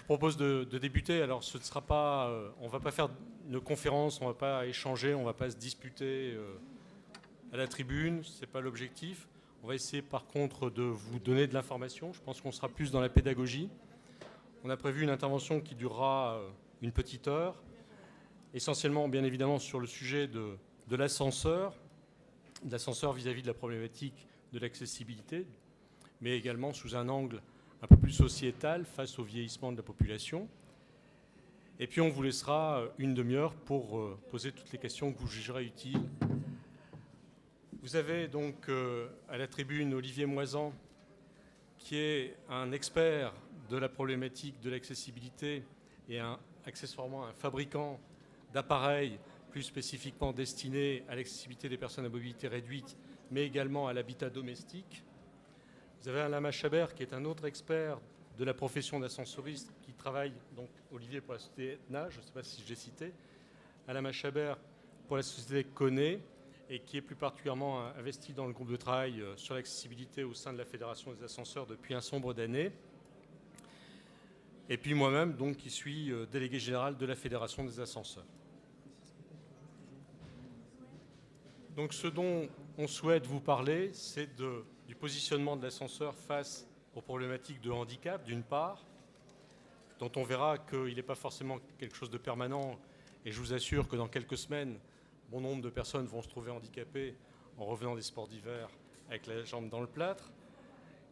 propose de débuter. Alors, ce ne sera pas, on ne va pas faire une conférence, on ne va pas échanger, on ne va pas se disputer à la tribune. Ce n'est pas l'objectif. On va essayer, par contre, de vous donner de l'information. Je pense qu'on sera plus dans la pédagogie. On a prévu une intervention qui durera une petite heure, essentiellement, bien évidemment, sur le sujet de l'ascenseur vis-à-vis de la problématique de l'accessibilité, mais également sous un angle un peu plus sociétal face au vieillissement de la population. Et puis on vous laissera une demi-heure pour poser toutes les questions que vous jugerez utiles. Vous avez donc à la tribune Olivier Moisan, qui est un expert de la problématique de l'accessibilité et accessoirement un fabricant d'appareils plus spécifiquement destinés à l'accessibilité des personnes à mobilité réduite, mais également à l'habitat domestique. Vous avez Alain Machabert, qui est un autre expert de la profession d'ascensoriste, qui travaille, donc Olivier pour la société Etna, je ne sais pas si je l'ai cité, Alain Machabert pour la société Connaît, et qui est plus particulièrement investi dans le groupe de travail sur l'accessibilité au sein de la Fédération des ascenseurs depuis un nombre d'années. Et puis moi-même, donc, qui suis délégué général de la Fédération des ascenseurs. Donc ce dont on souhaite vous parler, c'est du positionnement de l'ascenseur face aux problématiques de handicap, d'une part, dont on verra qu'il n'est pas forcément quelque chose de permanent, et je vous assure que dans quelques semaines, bon nombre de personnes vont se trouver handicapées en revenant des sports d'hiver avec la jambe dans le plâtre,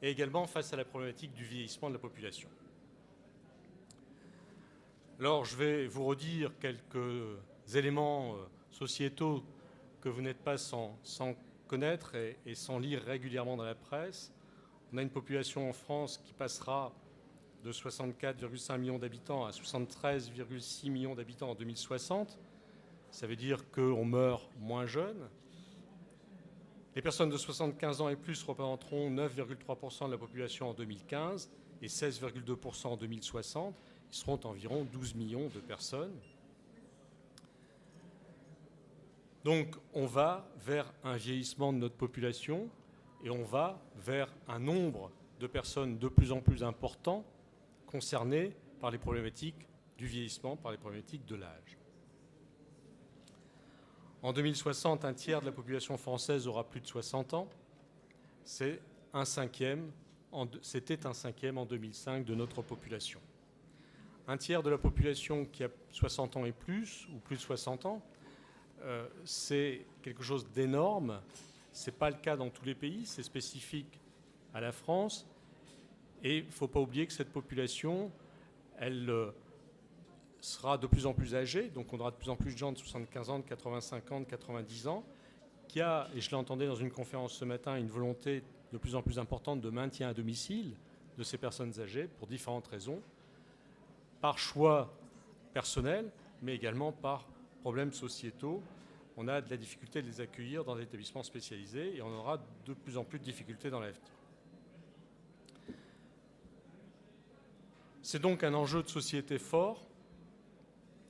et également face à la problématique du vieillissement de la population. Alors je vais vous redire quelques éléments sociétaux que vous n'êtes pas sans connaître et sans lire régulièrement dans la presse. On a une population en France qui passera de 64,5 millions d'habitants à 73,6 millions d'habitants en 2060. Ça veut dire qu'on meurt moins jeune. Les personnes de 75 ans et plus représenteront 9,3% de la population en 2015 et 16,2% en 2060. Ils seront environ 12 millions de personnes. Donc on va vers un vieillissement de notre population et on va vers un nombre de personnes de plus en plus important concernées par les problématiques du vieillissement, par les problématiques de l'âge. En 2060, un tiers de la population française aura plus de 60 ans. C'était un cinquième en 2005 de notre population. Un tiers de la population qui a 60 ans et plus, ou plus de 60 ans, c'est quelque chose d'énorme. Ce n'est pas le cas dans tous les pays, c'est spécifique à la France. Et il ne faut pas oublier que cette population, elle sera de plus en plus âgée, donc on aura de plus en plus de gens de 75 ans, de 85 ans, de 90 ans, qui a, et je l'entendais dans une conférence ce matin, une volonté de plus en plus importante de maintien à domicile de ces personnes âgées pour différentes raisons, par choix personnel, mais également par problèmes sociétaux. On a de la difficulté de les accueillir dans des établissements spécialisés et on aura de plus en plus de difficultés dans l'avenir. C'est donc un enjeu de société fort.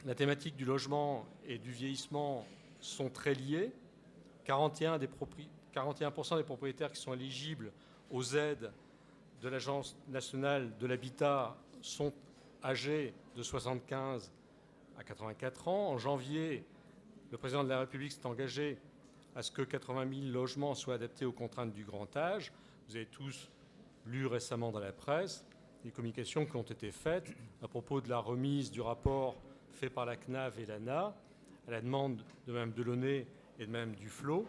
La thématique du logement et du vieillissement sont très liées. 41% des propriétaires qui sont éligibles aux aides de l'Agence nationale de l'habitat sont âgés de 75 à 84 ans. En janvier, le président de la République s'est engagé à ce que 80 000 logements soient adaptés aux contraintes du grand âge. Vous avez tous lu récemment dans la presse les communications qui ont été faites à propos de la remise du rapport fait par la CNAV et l'ANA, à la demande de Mme Delaunay et de Mme Duflot.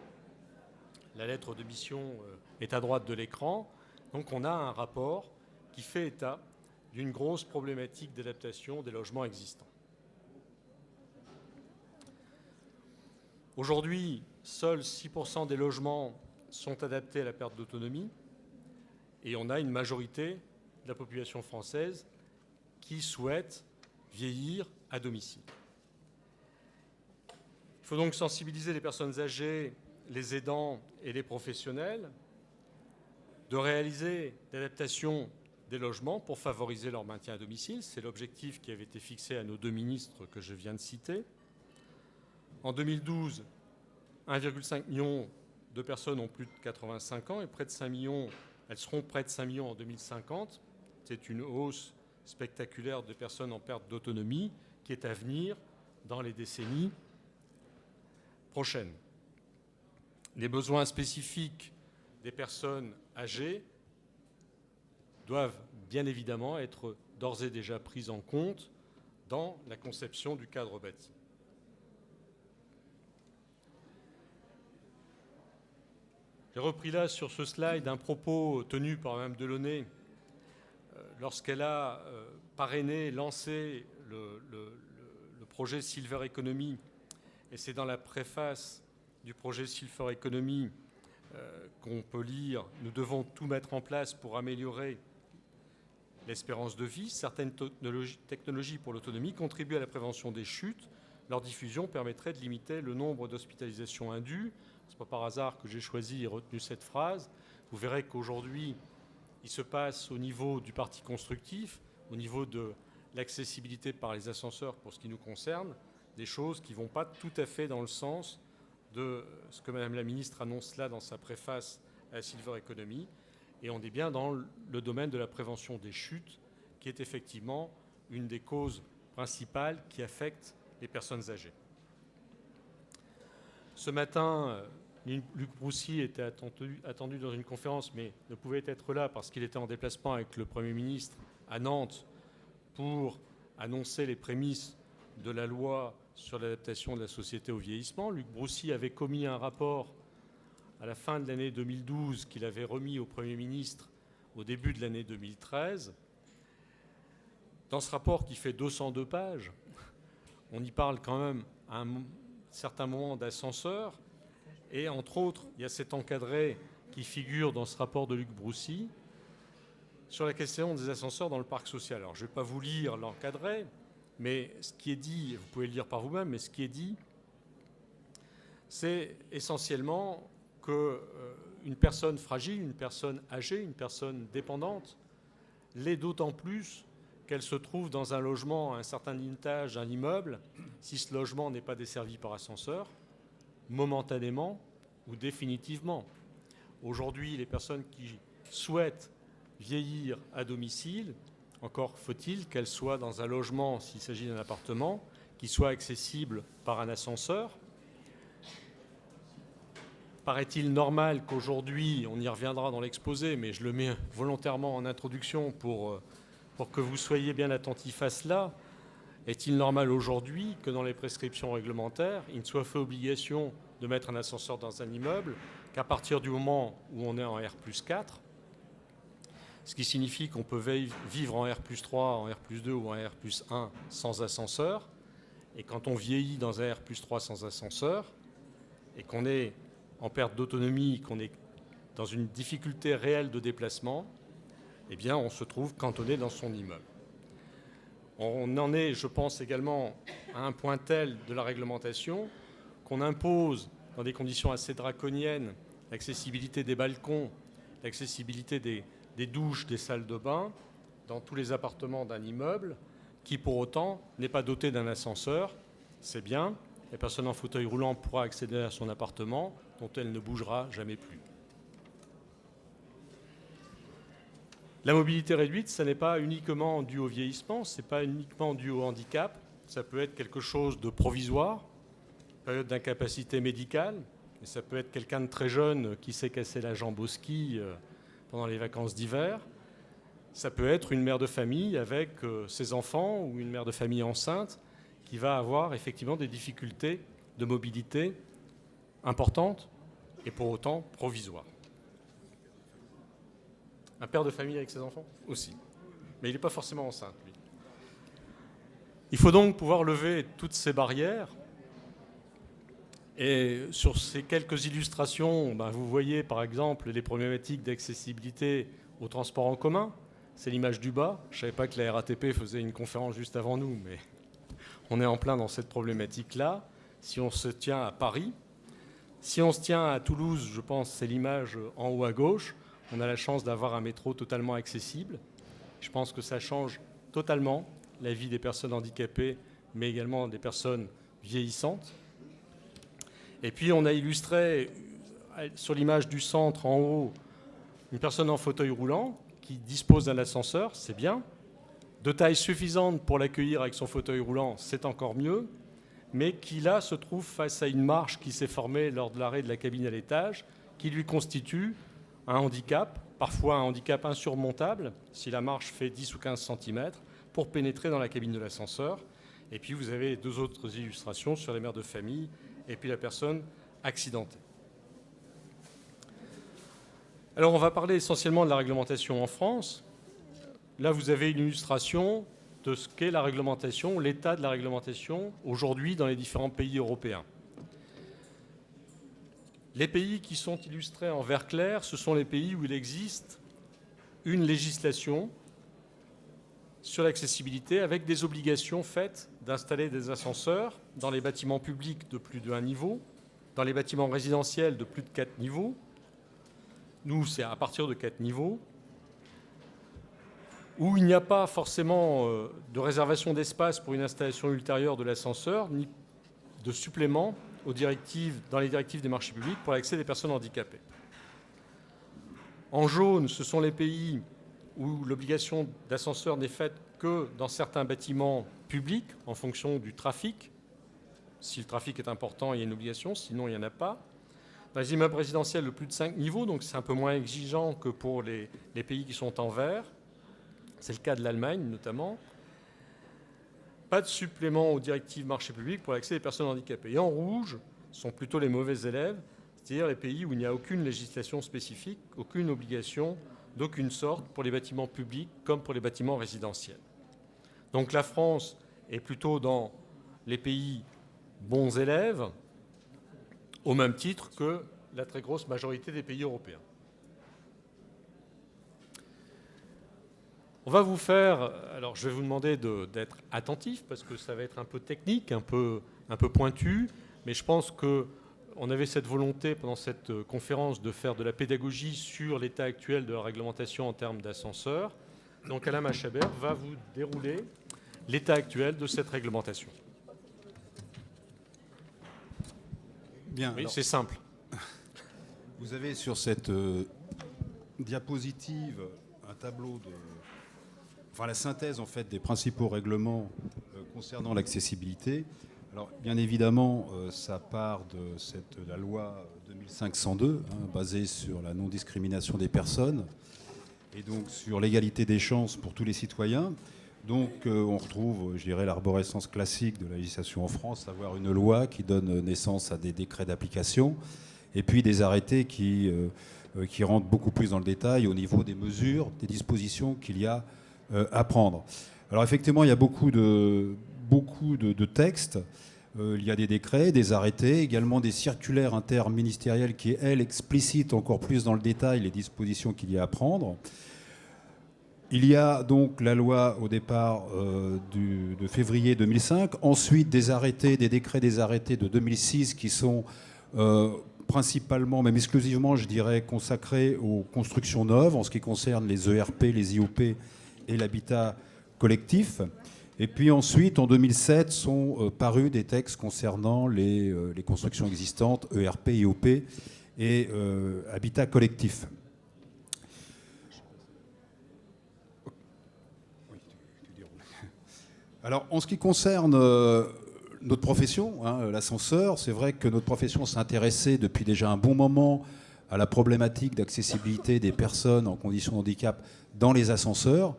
La lettre de mission est à droite de l'écran. Donc on a un rapport qui fait état d'une grosse problématique d'adaptation des logements existants. Aujourd'hui, seuls 6% des logements sont adaptés à la perte d'autonomie et on a une majorité de la population française qui souhaite vieillir à domicile. Il faut donc sensibiliser les personnes âgées, les aidants et les professionnels, de réaliser l'adaptation des logements pour favoriser leur maintien à domicile. C'est l'objectif qui avait été fixé à nos deux ministres que je viens de citer. En 2012, 1,5 million de personnes ont plus de 85 ans et près de 5 millions, elles seront près de 5 millions en 2050. C'est une hausse spectaculaire de personnes en perte d'autonomie qui est à venir dans les décennies prochaines. Les besoins spécifiques des personnes âgées doivent bien évidemment être d'ores et déjà pris en compte dans la conception du cadre bâti. J'ai repris là sur ce slide un propos tenu par Mme Delaunay lorsqu'elle a parrainé, lancé le projet Silver Economy, et c'est dans la préface du projet Silver Economy qu'on peut lire « Nous devons tout mettre en place pour améliorer l'espérance de vie. Certaines technologies pour l'autonomie contribuent à la prévention des chutes. Leur diffusion permettrait de limiter le nombre d'hospitalisations indues. » Ce n'est pas par hasard que j'ai choisi et retenu cette phrase. Vous verrez qu'aujourd'hui, il se passe au niveau du parti constructif, au niveau de l'accessibilité par les ascenseurs pour ce qui nous concerne, des choses qui ne vont pas tout à fait dans le sens de ce que Madame la Ministre annonce là dans sa préface à la Silver Economy. Et on est bien dans le domaine de la prévention des chutes, qui est effectivement une des causes principales qui affectent les personnes âgées. Ce matin, Luc Broussy était attendu dans une conférence, mais ne pouvait être là parce qu'il était en déplacement avec le Premier ministre à Nantes pour annoncer les prémices de la loi sur l'adaptation de la société au vieillissement. Luc Broussy avait commis un rapport à la fin de l'année 2012 qu'il avait remis au Premier ministre au début de l'année 2013. Dans ce rapport qui fait 202 pages, on y parle quand même à un certain moment d'ascenseur. Et entre autres, il y a cet encadré qui figure dans ce rapport de Luc Broussy sur la question des ascenseurs dans le parc social. Alors, je ne vais pas vous lire l'encadré, mais ce qui est dit, vous pouvez le lire par vous-même, mais ce qui est dit, c'est essentiellement qu'une personne fragile, une personne âgée, une personne dépendante, l'est d'autant plus qu'elle se trouve dans un logement à un certain étage, un immeuble, si ce logement n'est pas desservi par ascenseur, momentanément ou définitivement. Aujourd'hui, les personnes qui souhaitent vieillir à domicile, encore faut-il qu'elles soient dans un logement, s'il s'agit d'un appartement, qui soit accessible par un ascenseur. Paraît-il normal qu'aujourd'hui, on y reviendra dans l'exposé, mais je le mets volontairement en introduction pour que vous soyez bien attentifs à cela, est-il normal aujourd'hui que dans les prescriptions réglementaires, il ne soit fait obligation de mettre un ascenseur dans un immeuble qu'à partir du moment où on est en R+4, ce qui signifie qu'on peut vivre en R+3, en R+2 ou en R+1 sans ascenseur, et quand on vieillit dans un R+3 sans ascenseur, et qu'on est en perte d'autonomie, qu'on est dans une difficulté réelle de déplacement, eh bien, on se trouve cantonné dans son immeuble. On en est, je pense, également à un point tel de la réglementation qu'on impose, dans des conditions assez draconiennes, l'accessibilité des balcons, l'accessibilité des douches, des salles de bain, dans tous les appartements d'un immeuble, qui pour autant n'est pas doté d'un ascenseur. C'est bien, la personne en fauteuil roulant pourra accéder à son appartement, dont elle ne bougera jamais plus. La mobilité réduite, ça n'est pas uniquement dû au vieillissement, ce n'est pas uniquement dû au handicap, ça peut être quelque chose de provisoire, période d'incapacité médicale, et ça peut être quelqu'un de très jeune qui s'est cassé la jambe au ski pendant les vacances d'hiver, ça peut être une mère de famille avec ses enfants ou une mère de famille enceinte qui va avoir effectivement des difficultés de mobilité importantes et pour autant provisoires. Un père de famille avec ses enfants aussi. Mais il n'est pas forcément enceinte, lui. Il faut donc pouvoir lever toutes ces barrières. Et sur ces quelques illustrations, vous voyez par exemple les problématiques d'accessibilité au transport en commun. C'est l'image du bas. Je ne savais pas que la RATP faisait une conférence juste avant nous, mais on est en plein dans cette problématique-là. Si on se tient à Paris, si on se tient à Toulouse, je pense c'est l'image en haut à gauche, on a la chance d'avoir un métro totalement accessible. Je pense que ça change totalement la vie des personnes handicapées, mais également des personnes vieillissantes. Et puis on a illustré sur l'image du centre en haut une personne en fauteuil roulant qui dispose d'un ascenseur, c'est bien. de taille suffisante pour l'accueillir avec son fauteuil roulant, c'est encore mieux, mais qui là se trouve face à une marche qui s'est formée lors de l'arrêt de la cabine à l'étage, qui lui constitue un handicap, parfois un handicap insurmontable, si la marche fait 10 ou 15 cm, pour pénétrer dans la cabine de l'ascenseur. Et puis vous avez 2 autres illustrations sur les mères de famille et puis la personne accidentée. Alors on va parler essentiellement de la réglementation en France. Là vous avez une illustration de ce qu'est la réglementation, l'état de la réglementation aujourd'hui dans les différents pays européens. Les pays qui sont illustrés en vert clair, ce sont les pays où il existe une législation sur l'accessibilité avec des obligations faites d'installer des ascenseurs dans les bâtiments publics de plus de 1 niveau, dans les bâtiments résidentiels de plus de 4 niveaux. Nous, c'est à partir de 4 niveaux, où il n'y a pas forcément de réservation d'espace pour une installation ultérieure de l'ascenseur, ni de supplément dans les directives des marchés publics pour l'accès des personnes handicapées. En jaune, ce sont les pays où l'obligation d'ascenseur n'est faite que dans certains bâtiments publics en fonction du trafic. Si le trafic est important, il y a une obligation, sinon il n'y en a pas. Dans les immeubles résidentiels de plus de 5 niveaux, donc c'est un peu moins exigeant que pour les pays qui sont en vert. C'est le cas de l'Allemagne notamment. Pas de supplément aux directives marché public pour l'accès des personnes handicapées. Et en rouge sont plutôt les mauvais élèves, c'est-à-dire les pays où il n'y a aucune législation spécifique, aucune obligation d'aucune sorte pour les bâtiments publics comme pour les bâtiments résidentiels. Donc la France est plutôt dans les pays bons élèves, au même titre que la très grosse majorité des pays européens. On va vous faire, alors je vais vous demander d'être attentif parce que ça va être un peu technique, un peu pointu, mais je pense qu'on avait cette volonté pendant cette conférence de faire de la pédagogie sur l'état actuel de la réglementation en termes d'ascenseurs. Donc Alain Machabert va vous dérouler l'état actuel de cette réglementation. Bien, oui, c'est simple. Vous avez sur cette diapositive un tableau la synthèse en fait des principaux règlements concernant l'accessibilité. Alors bien évidemment, ça part de la loi 2502, basée sur la non-discrimination des personnes et donc sur l'égalité des chances pour tous les citoyens. Donc on retrouve, je dirais, l'arborescence classique de la législation en France, à savoir une loi qui donne naissance à des décrets d'application et puis des arrêtés qui rentrent beaucoup plus dans le détail au niveau des mesures, des dispositions qu'il y a à prendre. Alors effectivement, il y a beaucoup de textes. Il y a des décrets, des arrêtés, également des circulaires interministérielles qui, elles, explicitent encore plus dans le détail les dispositions qu'il y a à prendre. Il y a donc la loi au départ de février 2005, ensuite des arrêtés, des décrets, des arrêtés de 2006 qui sont principalement, même exclusivement, je dirais, consacrés aux constructions neuves en ce qui concerne les ERP, les IOP et l'habitat collectif. Et puis ensuite, en 2007, sont parus des textes concernant les constructions existantes, ERP, IOP et habitat collectif. Alors, en ce qui concerne notre profession, l'ascenseur, c'est vrai que notre profession s'est intéressée depuis déjà un bon moment à la problématique d'accessibilité des personnes en condition de handicap dans les ascenseurs,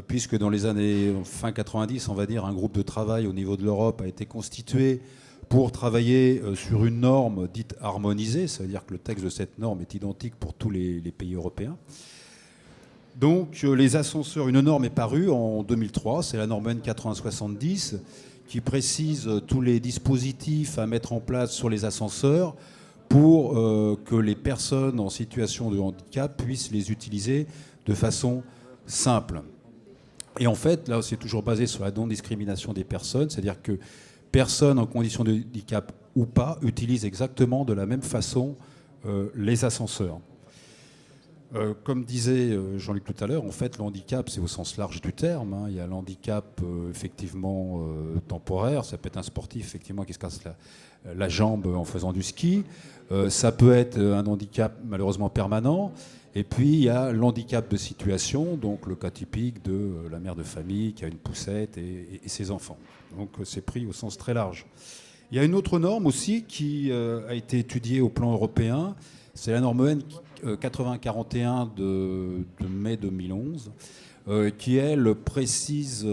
puisque dans les années fin 90, on va dire, un groupe de travail au niveau de l'Europe a été constitué pour travailler sur une norme dite harmonisée, c'est-à-dire que le texte de cette norme est identique pour tous les pays européens. Donc les ascenseurs, une norme est parue en 2003, c'est la norme N8070, qui précise tous les dispositifs à mettre en place sur les ascenseurs pour que les personnes en situation de handicap puissent les utiliser de façon simple. Et en fait, là, c'est toujours basé sur la non-discrimination des personnes, c'est-à-dire que personne en condition de handicap ou pas utilise exactement de la même façon les ascenseurs. Comme disait Jean-Luc tout à l'heure, en fait, le handicap, c'est au sens large du terme. Il y a l'handicap effectivement temporaire. Ça peut être un sportif effectivement qui se casse la jambe en faisant du ski. Ça peut être un handicap malheureusement permanent. Et puis, il y a l'handicap de situation, donc le cas typique de la mère de famille qui a une poussette et ses enfants. Donc, c'est pris au sens très large. Il y a une autre norme aussi qui a été étudiée au plan européen, c'est la norme EN 8041 de mai 2011, qui, elle, précise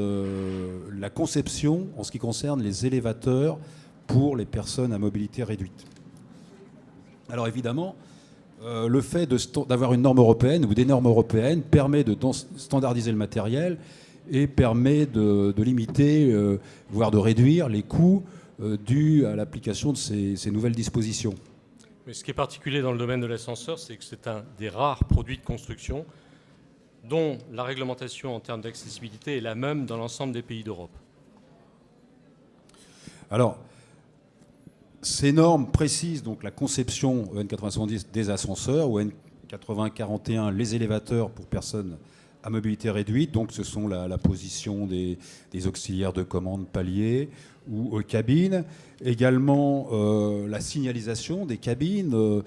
la conception en ce qui concerne les élévateurs pour les personnes à mobilité réduite. Alors évidemment, le fait d'avoir une norme européenne ou des normes européennes permet de standardiser le matériel et permet de limiter, voire de réduire les coûts dus à l'application de ces nouvelles dispositions. Mais ce qui est particulier dans le domaine de l'ascenseur, c'est que c'est un des rares produits de construction dont la réglementation en termes d'accessibilité est la même dans l'ensemble des pays d'Europe. Alors, ces normes précisent donc la conception EN 8070 des ascenseurs, ou EN 8041 les élévateurs pour personnes à mobilité réduite. Donc, ce sont la position des auxiliaires de commande paliers ou cabines. Également, la signalisation des cabines,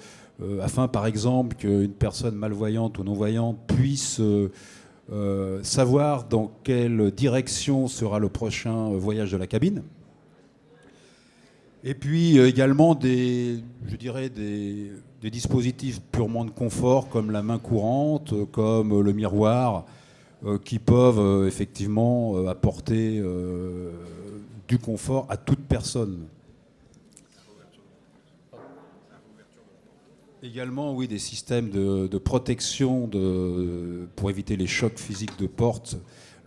afin, par exemple, qu'une personne malvoyante ou non-voyante puisse savoir dans quelle direction sera le prochain voyage de la cabine. Et puis également des dispositifs purement de confort comme la main courante, comme le miroir, qui peuvent effectivement apporter du confort à toute personne. Également, oui, des systèmes de protection pour éviter les chocs physiques de porte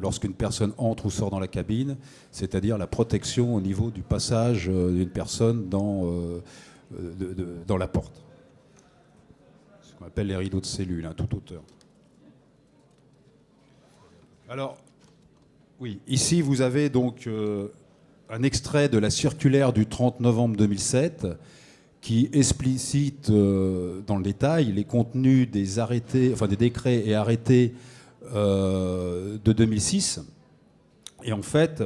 lorsqu'une personne entre ou sort dans la cabine, c'est-à-dire la protection au niveau du passage d'une personne dans la porte. Ce qu'on appelle les rideaux de cellule, toute hauteur. Alors, oui, ici vous avez donc un extrait de la circulaire du 30 novembre 2007 qui explicite dans le détail les contenus des arrêtés, enfin des décrets et arrêtés de 2006. Et en fait,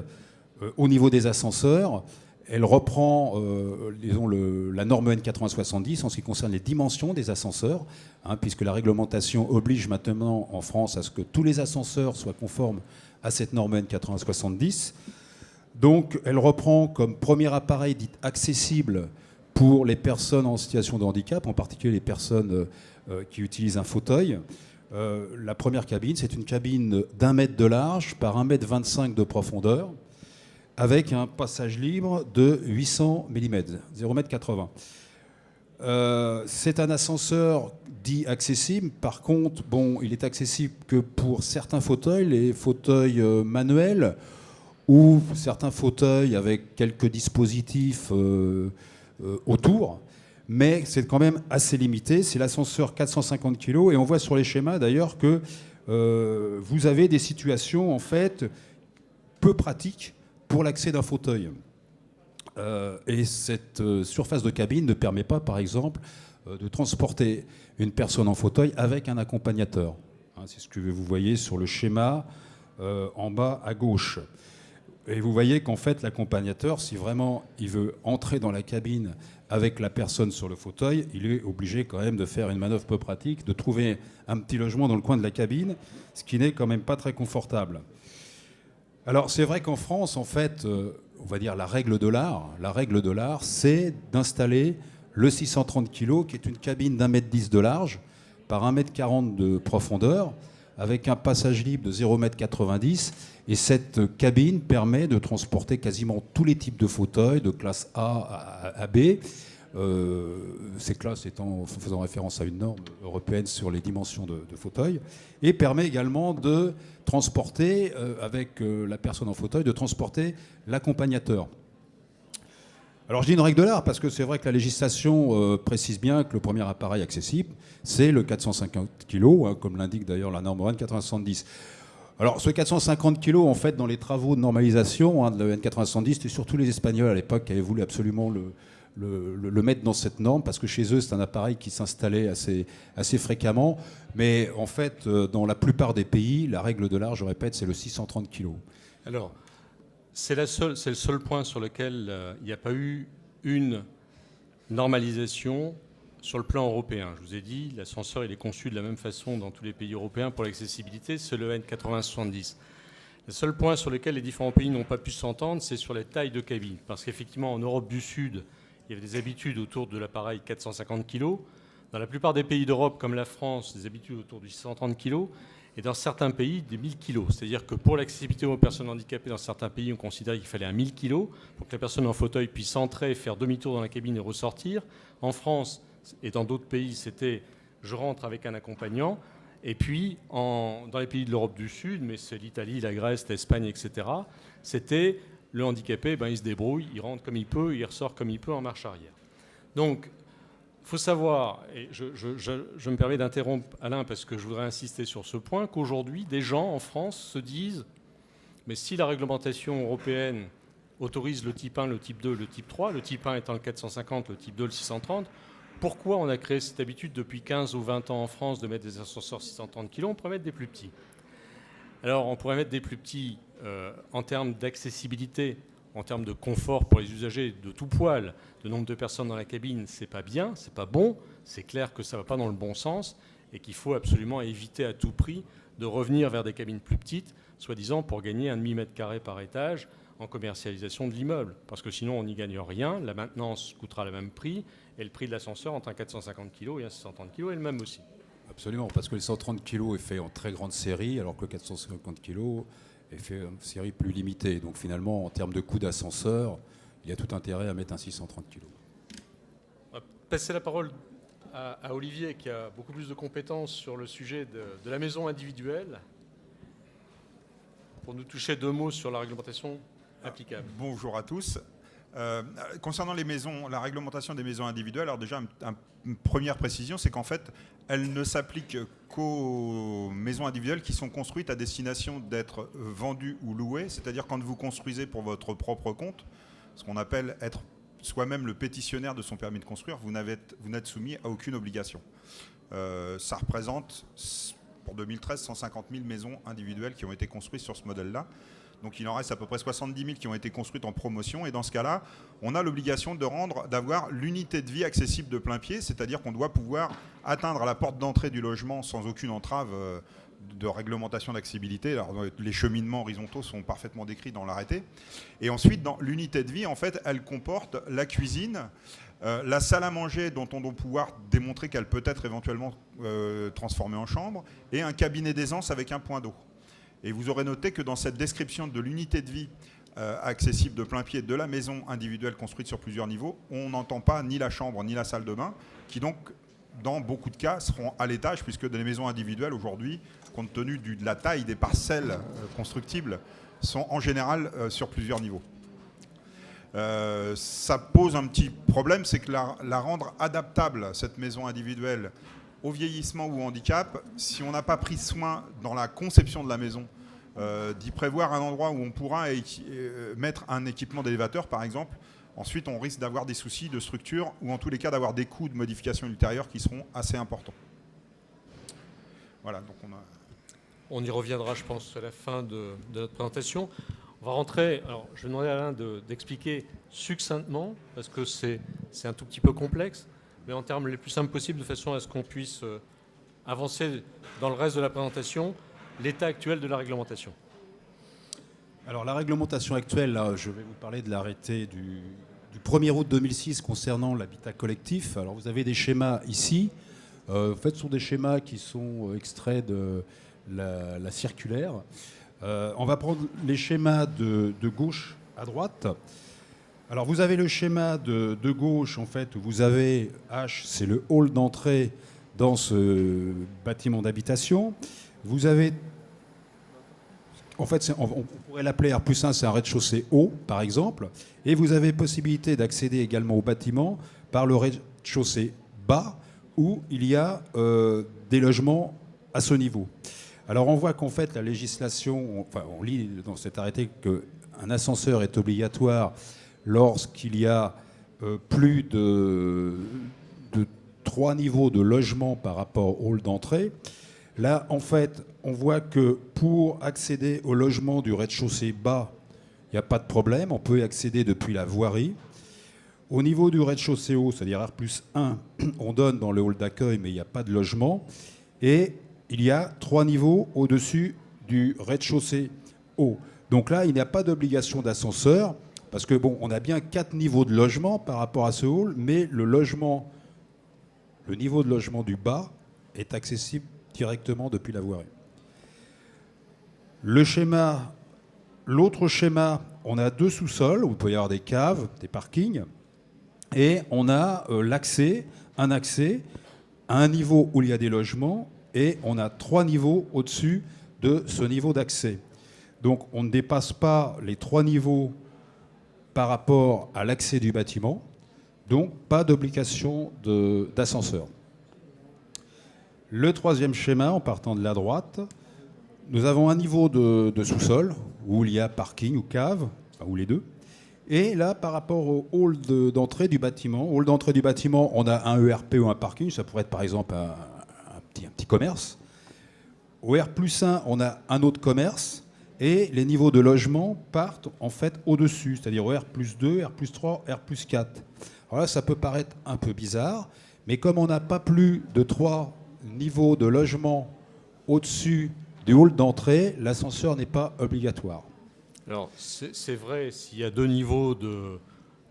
au niveau des ascenseurs, elle reprend la norme EN 8070 en ce qui concerne les dimensions des ascenseurs, puisque la réglementation oblige maintenant en France à ce que tous les ascenseurs soient conformes à cette norme EN 8070. Donc elle reprend comme premier appareil dit accessible pour les personnes en situation de handicap, en particulier les personnes qui utilisent un fauteuil. La première cabine, c'est une cabine d'1 mètre de large par 1,25 m de profondeur, avec un passage libre de 800 mm, 0,80 m. C'est un ascenseur dit accessible. Par contre, il est accessible que pour certains fauteuils, les fauteuils manuels ou certains fauteuils avec quelques dispositifs autour. Mais c'est quand même assez limité. C'est l'ascenseur 450 kg. Et on voit sur les schémas d'ailleurs que vous avez des situations en fait peu pratiques pour l'accès d'un fauteuil. Et cette surface de cabine ne permet pas, par exemple, de transporter une personne en fauteuil avec un accompagnateur. C'est ce que vous voyez sur le schéma en bas à gauche. Et vous voyez qu'en fait, l'accompagnateur, si vraiment il veut entrer dans la cabine avec la personne sur le fauteuil, il est obligé quand même de faire une manœuvre peu pratique, de trouver un petit logement dans le coin de la cabine, ce qui n'est quand même pas très confortable. Alors c'est vrai qu'en France, en fait, on va dire la règle de l'art, c'est d'installer le 630 kg, qui est une cabine d'1,10 m de large par 1,40 m de profondeur, avec un passage libre de 0,90 m. Et cette cabine permet de transporter quasiment tous les types de fauteuils, de classe A à B. Ces classes faisant référence à une norme européenne sur les dimensions de fauteuils. Et permet également de transporter, avec la personne en fauteuil, de transporter l'accompagnateur. Alors je dis une règle de l'art parce que c'est vrai que la législation précise bien que le premier appareil accessible, c'est le 450 kg, comme l'indique d'ailleurs la norme EN 8070. Alors ce 450 kg, en fait, dans les travaux de normalisation de la EN 8070, c'était surtout les Espagnols à l'époque qui avaient voulu absolument le mettre dans cette norme, parce que chez eux, c'est un appareil qui s'installait assez fréquemment. Mais en fait, dans la plupart des pays, la règle de l'art, je répète, c'est le 630 kg. Alors, c'est le seul point sur lequel il n'y a pas eu une normalisation sur le plan européen. Je vous ai dit, l'ascenseur il est conçu de la même façon dans tous les pays européens pour l'accessibilité, c'est le N8070. Le seul point sur lequel les différents pays n'ont pas pu s'entendre, c'est sur les tailles de cabine. Parce qu'effectivement, en Europe du Sud, il y avait des habitudes autour de l'appareil 450 kg. Dans la plupart des pays d'Europe, comme la France, des habitudes autour du 630 kg. Et dans certains pays, des 1000 kg. C'est-à-dire que pour l'accessibilité aux personnes handicapées, dans certains pays, on considérait qu'il fallait un 1000 kg pour que la personne en fauteuil puisse entrer, faire demi-tour dans la cabine et ressortir. En France et dans d'autres pays, c'était je rentre avec un accompagnant. Et puis, dans les pays de l'Europe du Sud, mais c'est l'Italie, la Grèce, l'Espagne, etc., c'était le handicapé, il se débrouille, il rentre comme il peut, il ressort comme il peut en marche arrière. Donc, il faut savoir, et je me permets d'interrompre Alain parce que je voudrais insister sur ce point, qu'aujourd'hui, des gens en France se disent mais si la réglementation européenne autorise le type 1, le type 2, le type 3, le type 1 étant le 450, le type 2 le 630, pourquoi on a créé cette habitude depuis 15 ou 20 ans en France de mettre des ascenseurs 630 kg? On pourrait mettre des plus petits. Alors on pourrait mettre des plus petits en termes d'accessibilité, en termes de confort pour les usagers de tout poil, de nombre de personnes dans la cabine, c'est pas bien, c'est pas bon, c'est clair que ça va pas dans le bon sens et qu'il faut absolument éviter à tout prix de revenir vers des cabines plus petites, soi-disant pour gagner un demi-mètre carré par étage en commercialisation de l'immeuble. Parce que sinon on n'y gagne rien, la maintenance coûtera le même prix et le prix de l'ascenseur entre un 450 kg et un 630 kg est le même aussi. Absolument, parce que le 130 kg est fait en très grande série, alors que le 450 kg est fait en série plus limitée. Donc finalement, en termes de coût d'ascenseur, il y a tout intérêt à mettre un 630 kg. On va passer la parole à Olivier, qui a beaucoup plus de compétences sur le sujet de la maison individuelle, pour nous toucher 2 mots sur la réglementation applicable. Bonjour à tous. Concernant les maisons, la réglementation des maisons individuelles, alors déjà une première précision, c'est qu'en fait, elle ne s'applique qu'aux maisons individuelles qui sont construites à destination d'être vendues ou louées, c'est-à-dire quand vous construisez pour votre propre compte, ce qu'on appelle être soi-même le pétitionnaire de son permis de construire, vous n'êtes soumis à aucune obligation. Ça représente, pour 2013, 150 000 maisons individuelles qui ont été construites sur ce modèle-là. Donc il en reste à peu près 70 000 qui ont été construites en promotion. Et dans ce cas-là, on a l'obligation d'avoir l'unité de vie accessible de plein pied, c'est-à-dire qu'on doit pouvoir atteindre à la porte d'entrée du logement sans aucune entrave de réglementation d'accessibilité. Alors, les cheminements horizontaux sont parfaitement décrits dans l'arrêté. Et ensuite, dans l'unité de vie, en fait, elle comporte la cuisine, la salle à manger dont on doit pouvoir démontrer qu'elle peut être éventuellement transformée en chambre, et un cabinet d'aisance avec un point d'eau. Et vous aurez noté que dans cette description de l'unité de vie accessible de plein pied de la maison individuelle construite sur plusieurs niveaux, on n'entend pas ni la chambre ni la salle de bain, qui donc, dans beaucoup de cas, seront à l'étage, puisque dans les maisons individuelles, aujourd'hui, compte tenu de la taille des parcelles constructibles, sont en général sur plusieurs niveaux. Ça pose un petit problème, c'est que la rendre adaptable, cette maison individuelle, au vieillissement ou au handicap, si on n'a pas pris soin dans la conception de la maison, d'y prévoir un endroit où on pourra mettre un équipement d'élévateur, par exemple, ensuite on risque d'avoir des soucis de structure ou en tous les cas d'avoir des coûts de modification ultérieure qui seront assez importants. Voilà, donc on y reviendra, je pense, à la fin de notre présentation. On va rentrer. Alors, je vais demander à Alain d'expliquer succinctement, parce que c'est un tout petit peu complexe, mais en termes les plus simples possibles, de façon à ce qu'on puisse avancer dans le reste de la présentation, l'état actuel de la réglementation. Alors la réglementation actuelle, là, je vais vous parler de l'arrêté du 1er août 2006 concernant l'habitat collectif. Alors vous avez des schémas ici. En fait, ce sont des schémas qui sont extraits de la circulaire. On va prendre les schémas de gauche à droite. Alors vous avez le schéma de gauche, en fait, où vous avez H, c'est le hall d'entrée dans ce bâtiment d'habitation. Vous avez, en fait, on pourrait l'appeler R+1, c'est un rez-de-chaussée haut, par exemple. Et vous avez possibilité d'accéder également au bâtiment par le rez-de-chaussée bas, où il y a des logements à ce niveau. Alors on voit qu'en fait, la législation, on lit dans cet arrêté qu'un ascenseur est obligatoire lorsqu'il y a plus de 3 niveaux de logement par rapport au hall d'entrée. Là, en fait, on voit que pour accéder au logement du rez-de-chaussée bas, il n'y a pas de problème. On peut y accéder depuis la voirie. Au niveau du rez-de-chaussée haut, c'est-à-dire R+1, on donne dans le hall d'accueil, mais il n'y a pas de logement. Et il y a 3 niveaux au-dessus du rez-de-chaussée haut. Donc là, il n'y a pas d'obligation d'ascenseur, parce que bon, on a bien 4 niveaux de logement par rapport à ce hall, mais le niveau de logement du bas est accessible directement depuis la voirie. L'autre schéma, on a 2 sous-sols, où il peut y avoir des caves, des parkings, et on a un accès à un niveau où il y a des logements, et on a 3 niveaux au-dessus de ce niveau d'accès. Donc on ne dépasse pas les 3 niveaux par rapport à l'accès du bâtiment, donc pas d'obligation d'ascenseur. Le troisième schéma, en partant de la droite, nous avons un niveau de sous-sol, où il y a parking ou cave, ou les deux. Et là, par rapport au hall d'entrée du bâtiment, on a un ERP ou un parking, ça pourrait être par exemple un petit commerce. Au R+1, on a un autre commerce, et les niveaux de logement partent en fait au-dessus, c'est-à-dire au R+2, R+3, R+4. Alors là, ça peut paraître un peu bizarre, mais comme on n'a pas plus de 3 niveaux de logement au-dessus du hall d'entrée, l'ascenseur n'est pas obligatoire. Alors, c'est vrai s'il y a 2 niveaux de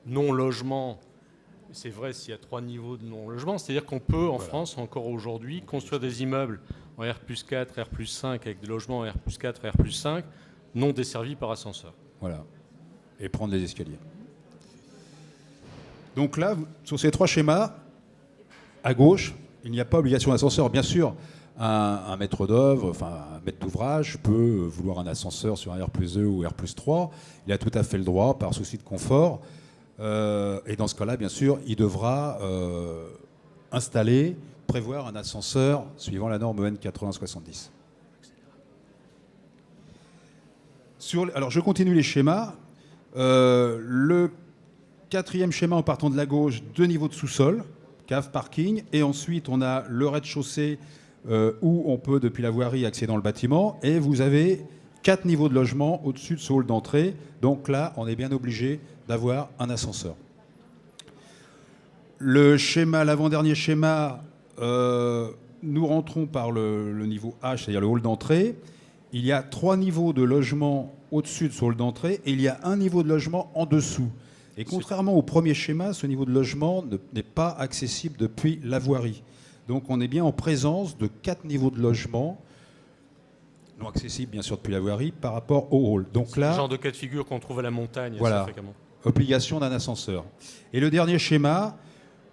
non-logement, c'est vrai s'il y a 3 niveaux de non-logement, c'est-à-dire qu'on peut, en France, encore aujourd'hui, construire des immeubles en R+4, R+5, avec des logements en R+4, R+5, non desservis par ascenseur. Voilà. Et prendre les escaliers. Donc là, sur ces 3 schémas, à gauche, il n'y a pas obligation d'ascenseur. Bien sûr, un maître d'œuvre, enfin un maître d'ouvrage peut vouloir un ascenseur sur un R+2 ou R+3. Il a tout à fait le droit par souci de confort. Et dans ce cas-là, bien sûr, il devra prévoir un ascenseur suivant la norme EN 8070. Alors je continue les schémas. Le 4e schéma en partant de la gauche, 2 niveaux de sous-sol, cave, parking, et ensuite on a le rez-de-chaussée où on peut depuis la voirie accéder dans le bâtiment, et vous avez 4 niveaux de logement au-dessus de ce hall d'entrée. Donc là, on est bien obligé d'avoir un ascenseur. L'avant-dernier schéma, nous rentrons par le niveau H, c'est-à-dire le hall d'entrée. Il y a 3 niveaux de logement au-dessus de ce hall d'entrée, et il y a un niveau de logement en dessous. Et contrairement au premier schéma, ce niveau de logement n'est pas accessible depuis la voirie. Donc on est bien en présence de 4 niveaux de logement, non accessibles bien sûr depuis la voirie, par rapport au hall. Donc là, le genre de cas de figure qu'on trouve à la montagne, voilà, assez fréquemment. Obligation d'un ascenseur. Et le dernier schéma,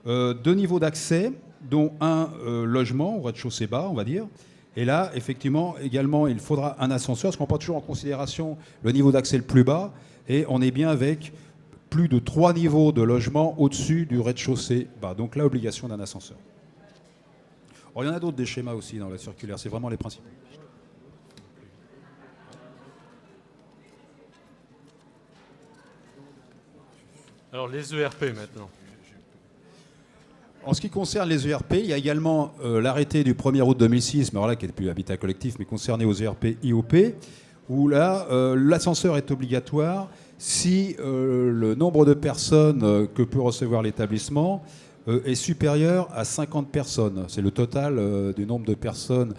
2 niveaux d'accès, dont un logement, au rez-de-chaussée bas, on va dire. Et là, effectivement, également, il faudra un ascenseur, parce qu'on prend toujours en considération le niveau d'accès le plus bas, et on est bien avec plus de 3 niveaux de logement au-dessus du rez-de-chaussée bas. Donc là, obligation d'un ascenseur. Alors, il y en a d'autres des schémas aussi dans la circulaire, c'est vraiment les principaux. Alors les ERP maintenant. En ce qui concerne les ERP, il y a également l'arrêté du 1er août 2006, mais alors là qui n'est plus habitat collectif, mais concerné aux ERP IOP, où là, l'ascenseur est obligatoire si le nombre de personnes que peut recevoir l'établissement est supérieur à 50 personnes. C'est le total du nombre de personnes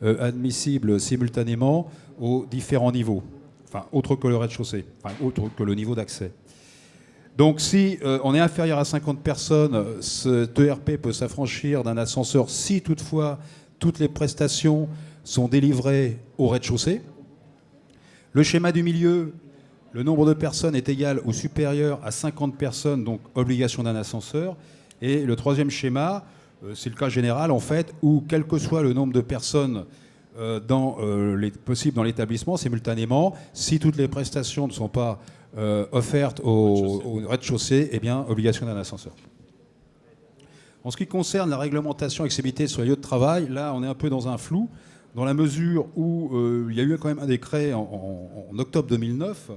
admissibles simultanément aux différents niveaux, enfin autre que le rez-de-chaussée, enfin autre que le niveau d'accès. Donc si on est inférieur à 50 personnes, cet ERP peut s'affranchir d'un ascenseur si toutefois toutes les prestations sont délivrées au rez-de-chaussée. Le schéma du milieu, le nombre de personnes est égal ou supérieur à 50 personnes, donc obligation d'un ascenseur. Et le 3e schéma, c'est le cas général en fait, où quel que soit le nombre de personnes possibles dans l'établissement simultanément, si toutes les prestations ne sont pas offertes au rez-de-chaussée, eh bien, obligation d'un ascenseur. En ce qui concerne la réglementation accessibilité sur les lieux de travail, là, on est un peu dans un flou, dans la mesure où il y a eu quand même un décret en octobre 2009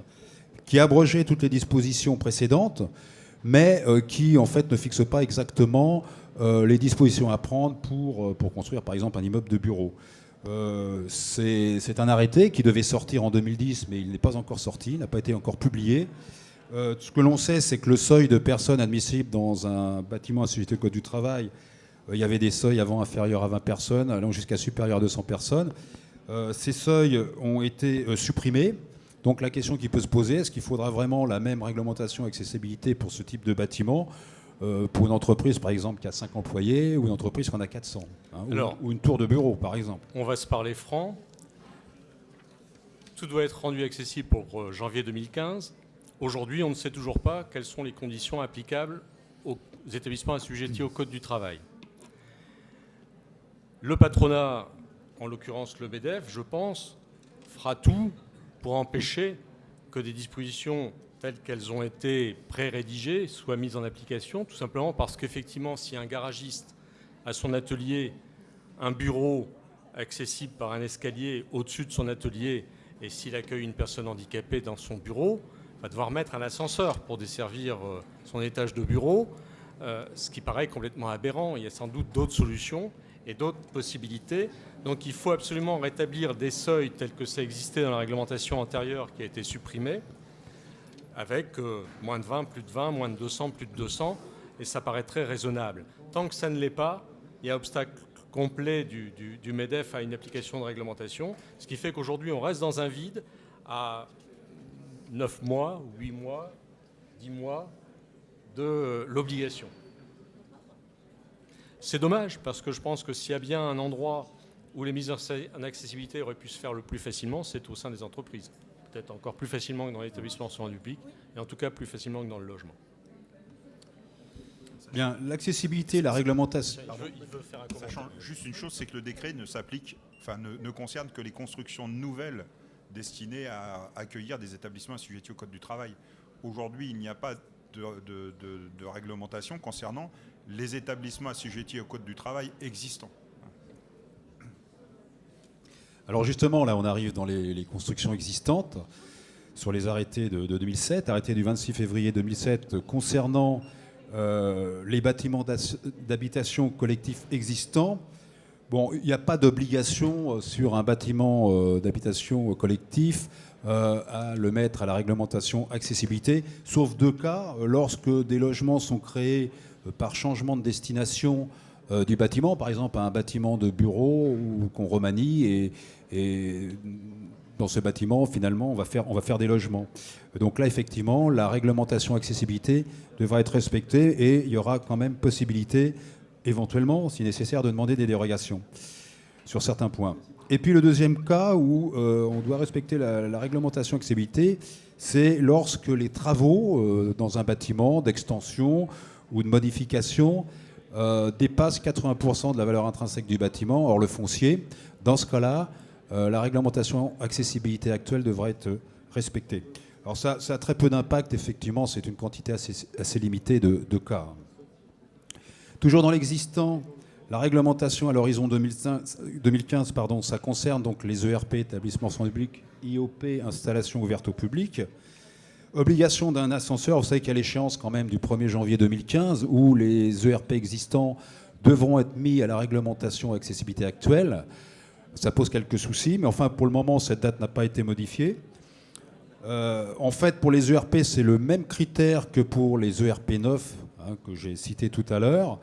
qui abrogeait toutes les dispositions précédentes, mais qui, en fait, ne fixe pas exactement les dispositions à prendre pour construire, par exemple, un immeuble de bureau. C'est un arrêté qui devait sortir en 2010, mais il n'est pas encore sorti, il n'a pas été encore publié. Ce que l'on sait, c'est que le seuil de personnes admissibles dans un bâtiment assujetti au Code du travail, il y avait des seuils avant inférieurs à 20 personnes, allant jusqu'à supérieurs à 200 personnes. Ces seuils ont été supprimés. Donc la question qui peut se poser, est-ce qu'il faudra vraiment la même réglementation accessibilité pour ce type de bâtiment pour une entreprise, par exemple, qui a 5 employés, ou une entreprise qui en a 400, ou une tour de bureau, par exemple? On va se parler franc. Tout doit être rendu accessible pour janvier 2015. Aujourd'hui, on ne sait toujours pas quelles sont les conditions applicables aux établissements assujettis au Code du travail. Le patronat, en l'occurrence le MEDEF, je pense, fera tout pour empêcher que des dispositions telles qu'elles ont été pré-rédigées soient mises en application, tout simplement parce qu'effectivement, si un garagiste a son atelier, un bureau accessible par un escalier au-dessus de son atelier, et s'il accueille une personne handicapée dans son bureau, va devoir mettre un ascenseur pour desservir son étage de bureau, ce qui paraît complètement aberrant. Il y a sans doute d'autres solutions et d'autres possibilités. Donc il faut absolument rétablir des seuils tels que ça existait dans la réglementation antérieure qui a été supprimée, avec moins de 20, plus de 20, moins de 200, plus de 200, et ça paraît très raisonnable. Tant que ça ne l'est pas, il y a obstacle complet du MEDEF à une application de réglementation, ce qui fait qu'aujourd'hui on reste dans un vide à 9 mois, 8 mois, 10 mois de l'obligation. C'est dommage, parce que je pense que s'il y a bien un endroit où les mises en accessibilité auraient pu se faire le plus facilement, c'est au sein des entreprises. Peut-être encore plus facilement que dans l'établissement soins du public, et en tout cas plus facilement que dans le logement. Bien, l'accessibilité, la réglementation... Il veut faire un commentaire. Sachant juste une chose, c'est que le décret ne concerne que les constructions nouvelles destinées à accueillir des établissements assujettis au Code du travail. Aujourd'hui, il n'y a pas de réglementation concernant les établissements assujettis au Code du travail existants. Alors justement, là, on arrive dans les constructions existantes, sur les arrêtés de 2007, arrêté du 26 février 2007 concernant les bâtiments d'habitation collectif existants. Bon, il n'y a pas d'obligation sur un bâtiment d'habitation collectif à le mettre à la réglementation accessibilité, sauf 2 cas, lorsque des logements sont créés par changement de destination du bâtiment, par exemple un bâtiment de bureau ou qu'on remanie, et dans ce bâtiment, finalement, on va faire des logements. Donc là, effectivement, la réglementation accessibilité devra être respectée, et il y aura quand même possibilité, éventuellement, si nécessaire, de demander des dérogations sur certains points. Et puis le deuxième cas où on doit respecter la réglementation accessibilité, c'est lorsque les travaux dans un bâtiment d'extension ou de modification dépassent 80% de la valeur intrinsèque du bâtiment, hors le foncier. Dans ce cas-là, la réglementation accessibilité actuelle devra être respectée. Alors ça a très peu d'impact, effectivement, c'est une quantité assez limitée de cas. Toujours dans l'existant, la réglementation à l'horizon 2015, ça concerne donc les ERP, établissements sans public, IOP, installations ouvertes au public. Obligation d'un ascenseur, vous savez qu'il y a l'échéance quand même du 1er janvier 2015 où les ERP existants devront être mis à la réglementation accessibilité actuelle. Ça pose quelques soucis, mais enfin pour le moment cette date n'a pas été modifiée. En fait pour les ERP c'est le même critère que pour les ERP neufs que j'ai cités tout à l'heure.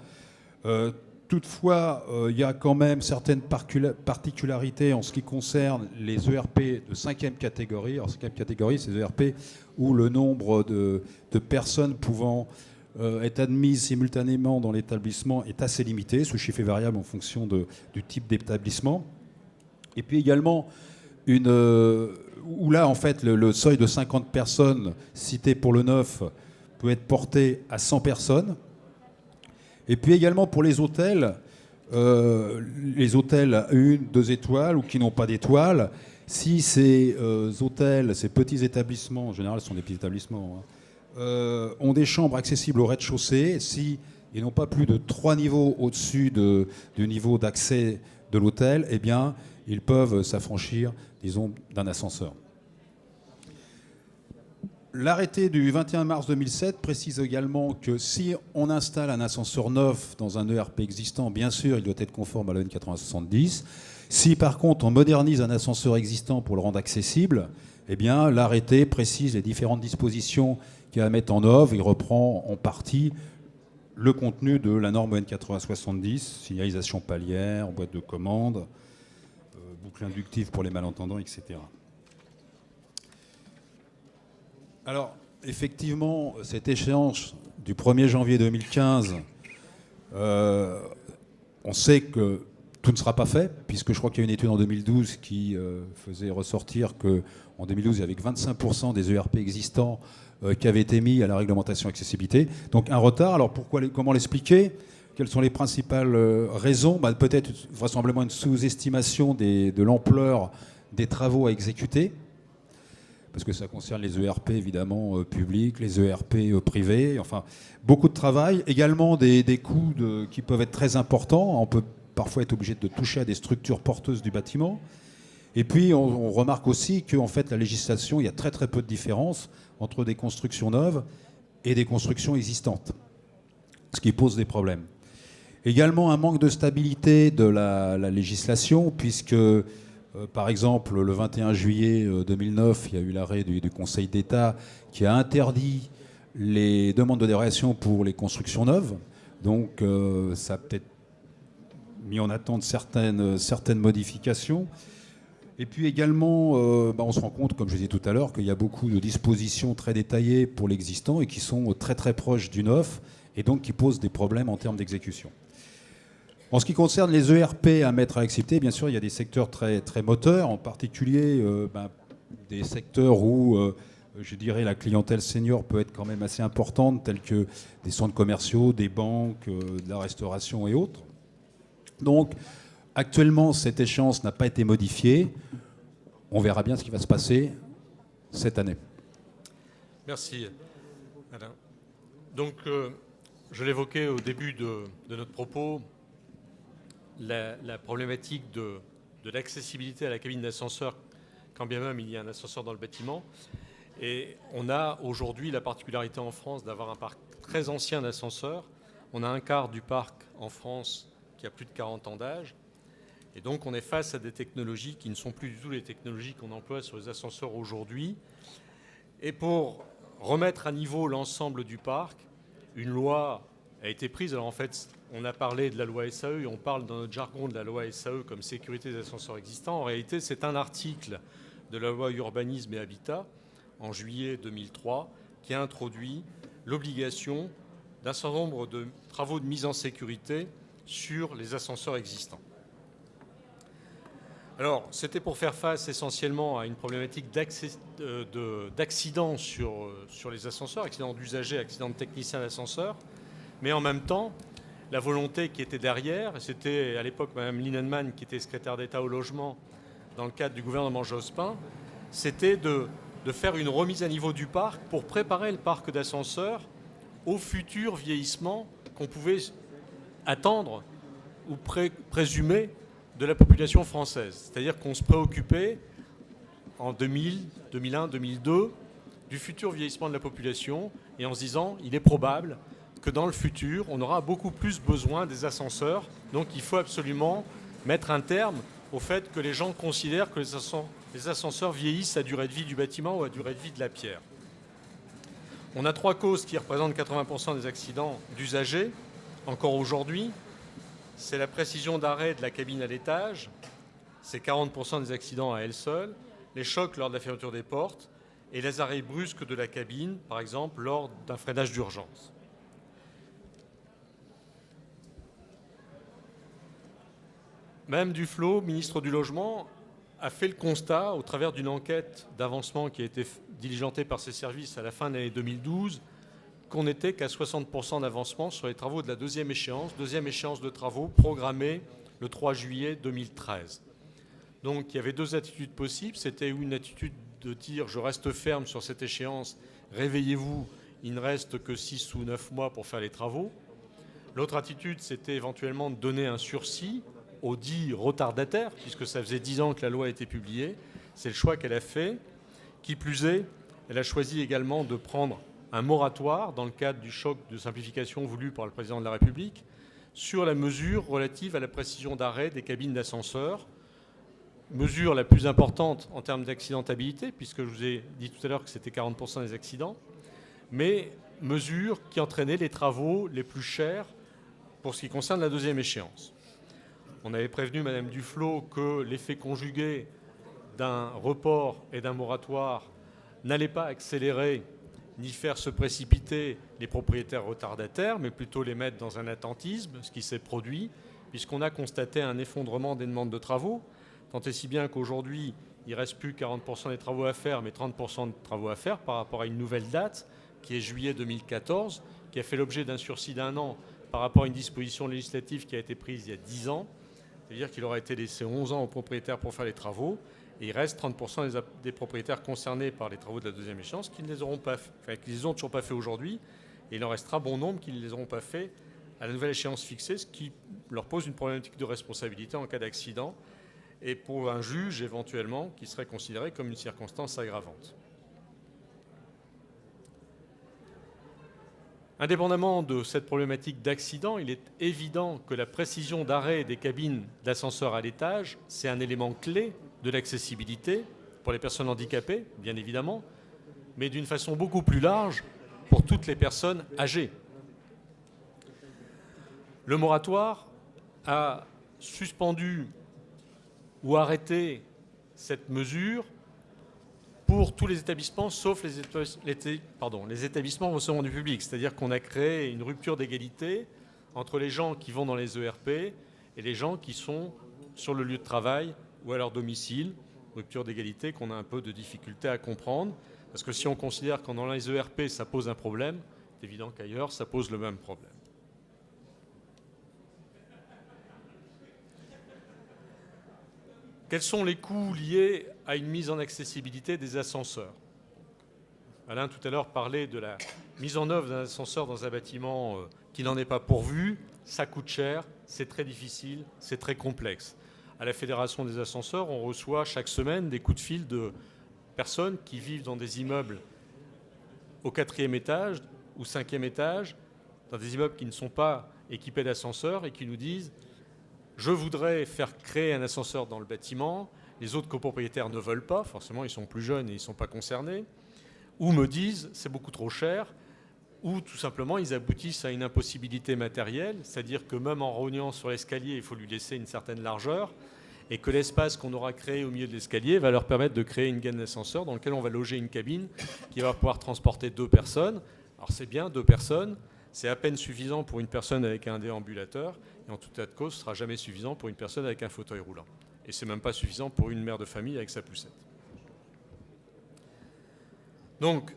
Toutefois, il y a quand même certaines particularités en ce qui concerne les ERP de 5e catégorie. Alors 5e catégorie, c'est les ERP où le nombre de personnes pouvant être admises simultanément dans l'établissement est assez limité. Ce chiffre est variable en fonction du type d'établissement. Et puis également, où là, en fait, le seuil de 50 personnes cité pour le neuf peut être porté à 100 personnes. Et puis également pour les hôtels à 1, 2 étoiles ou qui n'ont pas d'étoiles, si ces hôtels, ces petits établissements, en général ce sont des petits établissements, ont des chambres accessibles au rez-de-chaussée, si ils n'ont pas plus de 3 niveaux au-dessus du niveau d'accès de l'hôtel, eh bien ils peuvent s'affranchir, disons, d'un ascenseur. L'arrêté du 21 mars 2007 précise également que si on installe un ascenseur neuf dans un ERP existant, bien sûr, il doit être conforme à l'EN 8070. Si par contre on modernise un ascenseur existant pour le rendre accessible, eh bien, l'arrêté précise les différentes dispositions qu'il y a à mettre en œuvre. Il reprend en partie le contenu de la norme EN 8070, signalisation palière, boîte de commande, boucle inductive pour les malentendants, etc. Alors, effectivement, cette échéance du 1er janvier 2015, on sait que tout ne sera pas fait, puisque je crois qu'il y a une étude en 2012 qui faisait ressortir qu'en 2012, il y avait que 25% des ERP existants qui avaient été mis à la réglementation accessibilité. Donc un retard. Alors comment l'expliquer? Quelles sont les principales raisons? Peut-être vraisemblablement une sous-estimation de l'ampleur des travaux à exécuter, parce que ça concerne les ERP évidemment publics, les ERP privés, enfin beaucoup de travail. Également des coûts qui peuvent être très importants. On peut parfois être obligé de toucher à des structures porteuses du bâtiment. Et puis, on remarque aussi qu'en fait, la législation, il y a très très peu de différence entre des constructions neuves et des constructions existantes, ce qui pose des problèmes. Également, un manque de stabilité de la législation, puisque, par exemple, le 21 juillet 2009, il y a eu l'arrêt du Conseil d'État qui a interdit les demandes de dérogation pour les constructions neuves. Donc, ça a peut-être mis en attente certaines modifications. Et puis également, on se rend compte, comme je disais tout à l'heure, qu'il y a beaucoup de dispositions très détaillées pour l'existant et qui sont très très proches du neuf et donc qui posent des problèmes en termes d'exécution. En ce qui concerne les ERP à mettre à l'accepter, bien sûr, il y a des secteurs très, très moteurs, en particulier des secteurs où, je dirais, la clientèle senior peut être quand même assez importante, tels que des centres commerciaux, des banques, de la restauration et autres. Donc, actuellement, cette échéance n'a pas été modifiée. On verra bien ce qui va se passer cette année. Merci, Alain. Donc, je l'évoquais au début de notre propos, la problématique de l'accessibilité à la cabine d'ascenseur, quand bien même il y a un ascenseur dans le bâtiment. Et on a aujourd'hui la particularité en France d'avoir un parc très ancien d'ascenseurs. On a un quart du parc en France qui a plus de 40 ans d'âge. Et donc, on est face à des technologies qui ne sont plus du tout les technologies qu'on emploie sur les ascenseurs aujourd'hui. Et pour remettre à niveau l'ensemble du parc, une loi a été prise. Alors, en fait, on a parlé de la loi SAE et on parle dans notre jargon de la loi SAE comme sécurité des ascenseurs existants. En réalité, c'est un article de la loi Urbanisme et Habitat, en juillet 2003, qui a introduit l'obligation d'un certain nombre de travaux de mise en sécurité sur les ascenseurs existants. Alors, c'était pour faire face essentiellement à une problématique d'accidents sur les ascenseurs, accidents d'usagers, accidents de techniciens d'ascenseurs, mais en même temps, la volonté qui était derrière, c'était à l'époque Mme Linnemann qui était secrétaire d'État au logement dans le cadre du gouvernement Jospin, c'était de faire une remise à niveau du parc pour préparer le parc d'ascenseurs au futur vieillissement qu'on pouvait attendre ou présumer de la population française. C'est-à-dire qu'on se préoccupait en 2000, 2001, 2002 du futur vieillissement de la population et en se disant il est probable que dans le futur, on aura beaucoup plus besoin des ascenseurs. Donc il faut absolument mettre un terme au fait que les gens considèrent que les ascenseurs vieillissent à durée de vie du bâtiment ou à durée de vie de la pierre. On a 3 causes qui représentent 80% des accidents d'usagers, encore aujourd'hui. C'est la précision d'arrêt de la cabine à l'étage, c'est 40% des accidents à elle seule, les chocs lors de la fermeture des portes et les arrêts brusques de la cabine, par exemple, lors d'un freinage d'urgence. Madame Duflot, ministre du Logement, a fait le constat, au travers d'une enquête d'avancement qui a été diligentée par ses services à la fin de l'année 2012, qu'on n'était qu'à 60% d'avancement sur les travaux de la deuxième échéance de travaux programmée le 3 juillet 2013. Donc il y avait 2 attitudes possibles. C'était une attitude de dire je reste ferme sur cette échéance, réveillez-vous, il ne reste que 6 ou 9 mois pour faire les travaux. L'autre attitude, c'était éventuellement de donner un sursis aux dits retardataires, puisque ça faisait 10 ans que la loi a été publiée. C'est le choix qu'elle a fait. Qui plus est, elle a choisi également de prendre un moratoire dans le cadre du choc de simplification voulu par le président de la République sur la mesure relative à la précision d'arrêt des cabines d'ascenseur mesure la plus importante en termes d'accidentabilité, puisque je vous ai dit tout à l'heure que c'était 40% des accidents, mais mesure qui entraînait les travaux les plus chers pour ce qui concerne la deuxième échéance. On avait prévenu Madame Duflot que l'effet conjugué d'un report et d'un moratoire n'allait pas accélérer ni faire se précipiter les propriétaires retardataires, mais plutôt les mettre dans un attentisme, ce qui s'est produit, puisqu'on a constaté un effondrement des demandes de travaux, tant et si bien qu'aujourd'hui, il ne reste plus 40% des travaux à faire, mais 30% de travaux à faire par rapport à une nouvelle date, qui est juillet 2014, qui a fait l'objet d'un sursis d'1 an par rapport à une disposition législative qui a été prise il y a 10 ans. C'est-à-dire qu'il aura été laissé 11 ans aux propriétaires pour faire les travaux, et il reste 30% des propriétaires concernés par les travaux de la deuxième échéance qui ne les auront pas fait, enfin, qui les ont toujours pas fait aujourd'hui, et il en restera bon nombre qui ne les auront pas fait à la nouvelle échéance fixée, ce qui leur pose une problématique de responsabilité en cas d'accident, et pour un juge éventuellement qui serait considéré comme une circonstance aggravante. Indépendamment de cette problématique d'accident, il est évident que la précision d'arrêt des cabines d'ascenseur à l'étage, c'est un élément clé de l'accessibilité pour les personnes handicapées, bien évidemment, mais d'une façon beaucoup plus large pour toutes les personnes âgées. Le moratoire a suspendu ou arrêté cette mesure pour tous les établissements, sauf les établissements recevant du public. C'est-à-dire qu'on a créé une rupture d'égalité entre les gens qui vont dans les ERP et les gens qui sont sur le lieu de travail ou à leur domicile. Rupture d'égalité qu'on a un peu de difficulté à comprendre. Parce que si on considère qu'en dans les ERP, ça pose un problème, c'est évident qu'ailleurs, ça pose le même problème. Quels sont les coûts liés à une mise en accessibilité des ascenseurs ? Alain, tout à l'heure, parlait de la mise en œuvre d'un ascenseur dans un bâtiment qui n'en est pas pourvu. Ça coûte cher, c'est très difficile, c'est très complexe. À la Fédération des ascenseurs, on reçoit chaque semaine des coups de fil de personnes qui vivent dans des immeubles au 4e étage ou 5e étage, dans des immeubles qui ne sont pas équipés d'ascenseurs et qui nous disent « Je voudrais faire créer un ascenseur dans le bâtiment, les autres copropriétaires ne veulent pas, forcément ils sont plus jeunes et ils ne sont pas concernés, ou me disent « c'est beaucoup trop cher », ou tout simplement ils aboutissent à une impossibilité matérielle, c'est-à-dire que même en rognant sur l'escalier, il faut lui laisser une certaine largeur, et que l'espace qu'on aura créé au milieu de l'escalier va leur permettre de créer une gaine d'ascenseur dans laquelle on va loger une cabine qui va pouvoir transporter 2 personnes. Alors c'est bien, 2 personnes, c'est à peine suffisant pour une personne avec un déambulateur, et en tout état de cause, ce ne sera jamais suffisant pour une personne avec un fauteuil roulant. Et ce n'est même pas suffisant pour une mère de famille avec sa poussette. Donc,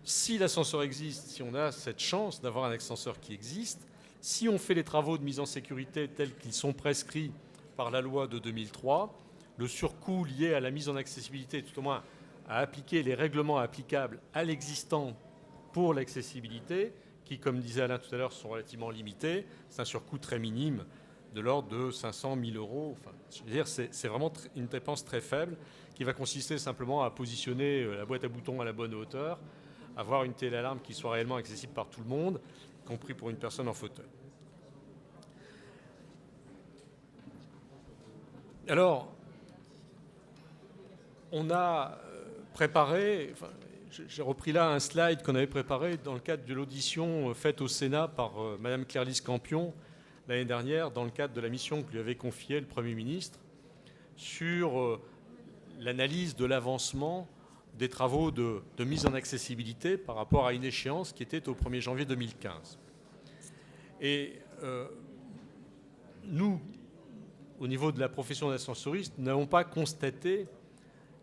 si l'ascenseur existe, si on a cette chance d'avoir un ascenseur qui existe, si on fait les travaux de mise en sécurité tels qu'ils sont prescrits par la loi de 2003, le surcoût lié à la mise en accessibilité, tout au moins à appliquer les règlements applicables à l'existant pour l'accessibilité, qui, comme disait Alain tout à l'heure, sont relativement limités, c'est un surcoût très minime, de l'ordre de 500 000 euros. Enfin, je veux dire, c'est vraiment une dépense très faible qui va consister simplement à positionner la boîte à boutons à la bonne hauteur, avoir une téléalarme qui soit réellement accessible par tout le monde, y compris pour une personne en fauteuil. Alors, on a préparé, j'ai repris là un slide qu'on avait préparé dans le cadre de l'audition faite au Sénat par Mme Claire-Lise Campion l'année dernière, dans le cadre de la mission que lui avait confiée le Premier ministre, sur l'analyse de l'avancement des travaux de mise en accessibilité par rapport à une échéance qui était au 1er janvier 2015. Et nous, au niveau de la profession d'ascensoriste, n'avons pas constaté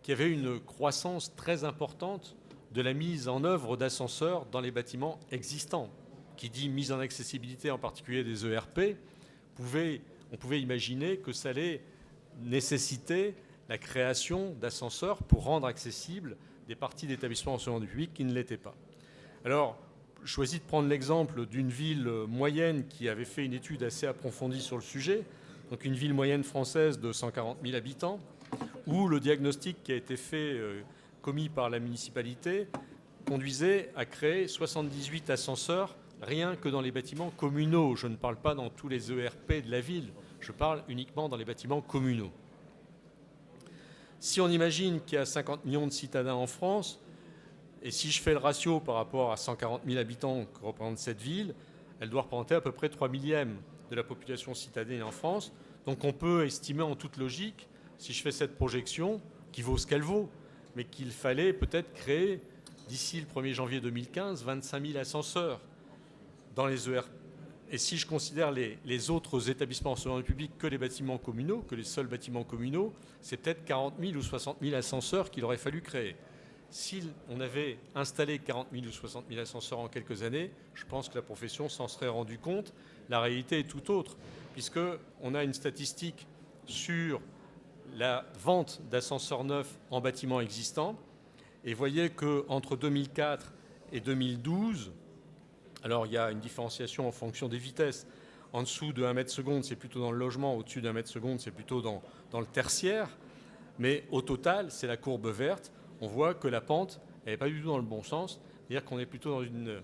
qu'il y avait une croissance très importante de la mise en œuvre d'ascenseurs dans les bâtiments existants. Qui dit mise en accessibilité, en particulier des ERP, on pouvait imaginer que ça allait nécessiter la création d'ascenseurs pour rendre accessibles des parties d'établissements recevant du public qui ne l'étaient pas. Alors, je choisis de prendre l'exemple d'une ville moyenne qui avait fait une étude assez approfondie sur le sujet, donc une ville moyenne française de 140 000 habitants, où le diagnostic qui a été fait, commis par la municipalité, conduisait à créer 78 ascenseurs rien que dans les bâtiments communaux. Je ne parle pas dans tous les ERP de la ville, je parle uniquement dans les bâtiments communaux. Si on imagine qu'il y a 50 millions de citadins en France, et si je fais le ratio par rapport à 140 000 habitants que représente cette ville, elle doit représenter à peu près 3 millièmes de la population citadine en France. Donc on peut estimer en toute logique, si je fais cette projection, qui vaut ce qu'elle vaut, mais qu'il fallait peut-être créer, d'ici le 1er janvier 2015, 25 000 ascenseurs dans les ERP. Et si je considère les autres établissements enseignement public que les bâtiments communaux, que les seuls bâtiments communaux, c'est peut-être 40 000 ou 60 000 ascenseurs qu'il aurait fallu créer. Si on avait installé 40 000 ou 60 000 ascenseurs en quelques années, je pense que la profession s'en serait rendue compte. La réalité est tout autre, puisqu'on a une statistique sur la vente d'ascenseurs neufs en bâtiments existants. Et voyez qu'entre 2004 et 2012, alors il y a une différenciation en fonction des vitesses. En dessous de 1 mètre seconde, c'est plutôt dans le logement. Au-dessus d'1 mètre seconde, c'est plutôt dans le tertiaire. Mais au total, c'est la courbe verte. On voit que la pente, elle n'est pas du tout dans le bon sens. C'est-à-dire qu'on est plutôt dans une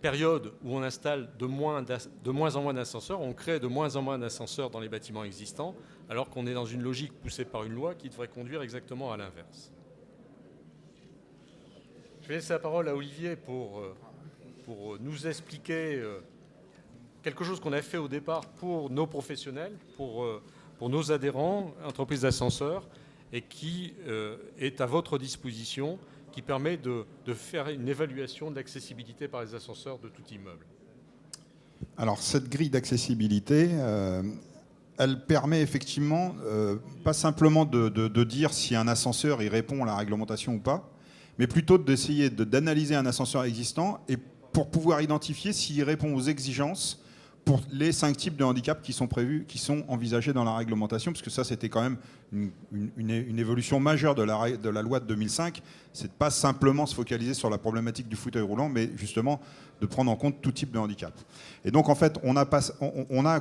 période où on installe de moins en moins d'ascenseurs, on crée de moins en moins d'ascenseurs dans les bâtiments existants, alors qu'on est dans une logique poussée par une loi qui devrait conduire exactement à l'inverse. Je vais laisser la parole à Olivier pour nous expliquer quelque chose qu'on a fait au départ pour nos professionnels, pour nos adhérents, entreprises d'ascenseurs, et qui est à votre disposition, qui permet de faire une évaluation de l'accessibilité par les ascenseurs de tout immeuble. Alors, cette grille d'accessibilité, elle permet effectivement pas simplement de dire si un ascenseur il répond à la réglementation ou pas, mais plutôt d'essayer d'analyser un ascenseur existant et pour pouvoir identifier s'il répond aux exigences pour les 5 types de handicaps qui sont prévus, qui sont envisagés dans la réglementation, parce que ça, c'était quand même une évolution majeure de la loi de 2005. C'est de pas simplement se focaliser sur la problématique du fauteuil roulant, mais justement de prendre en compte tout type de handicap. Et donc, en fait, on a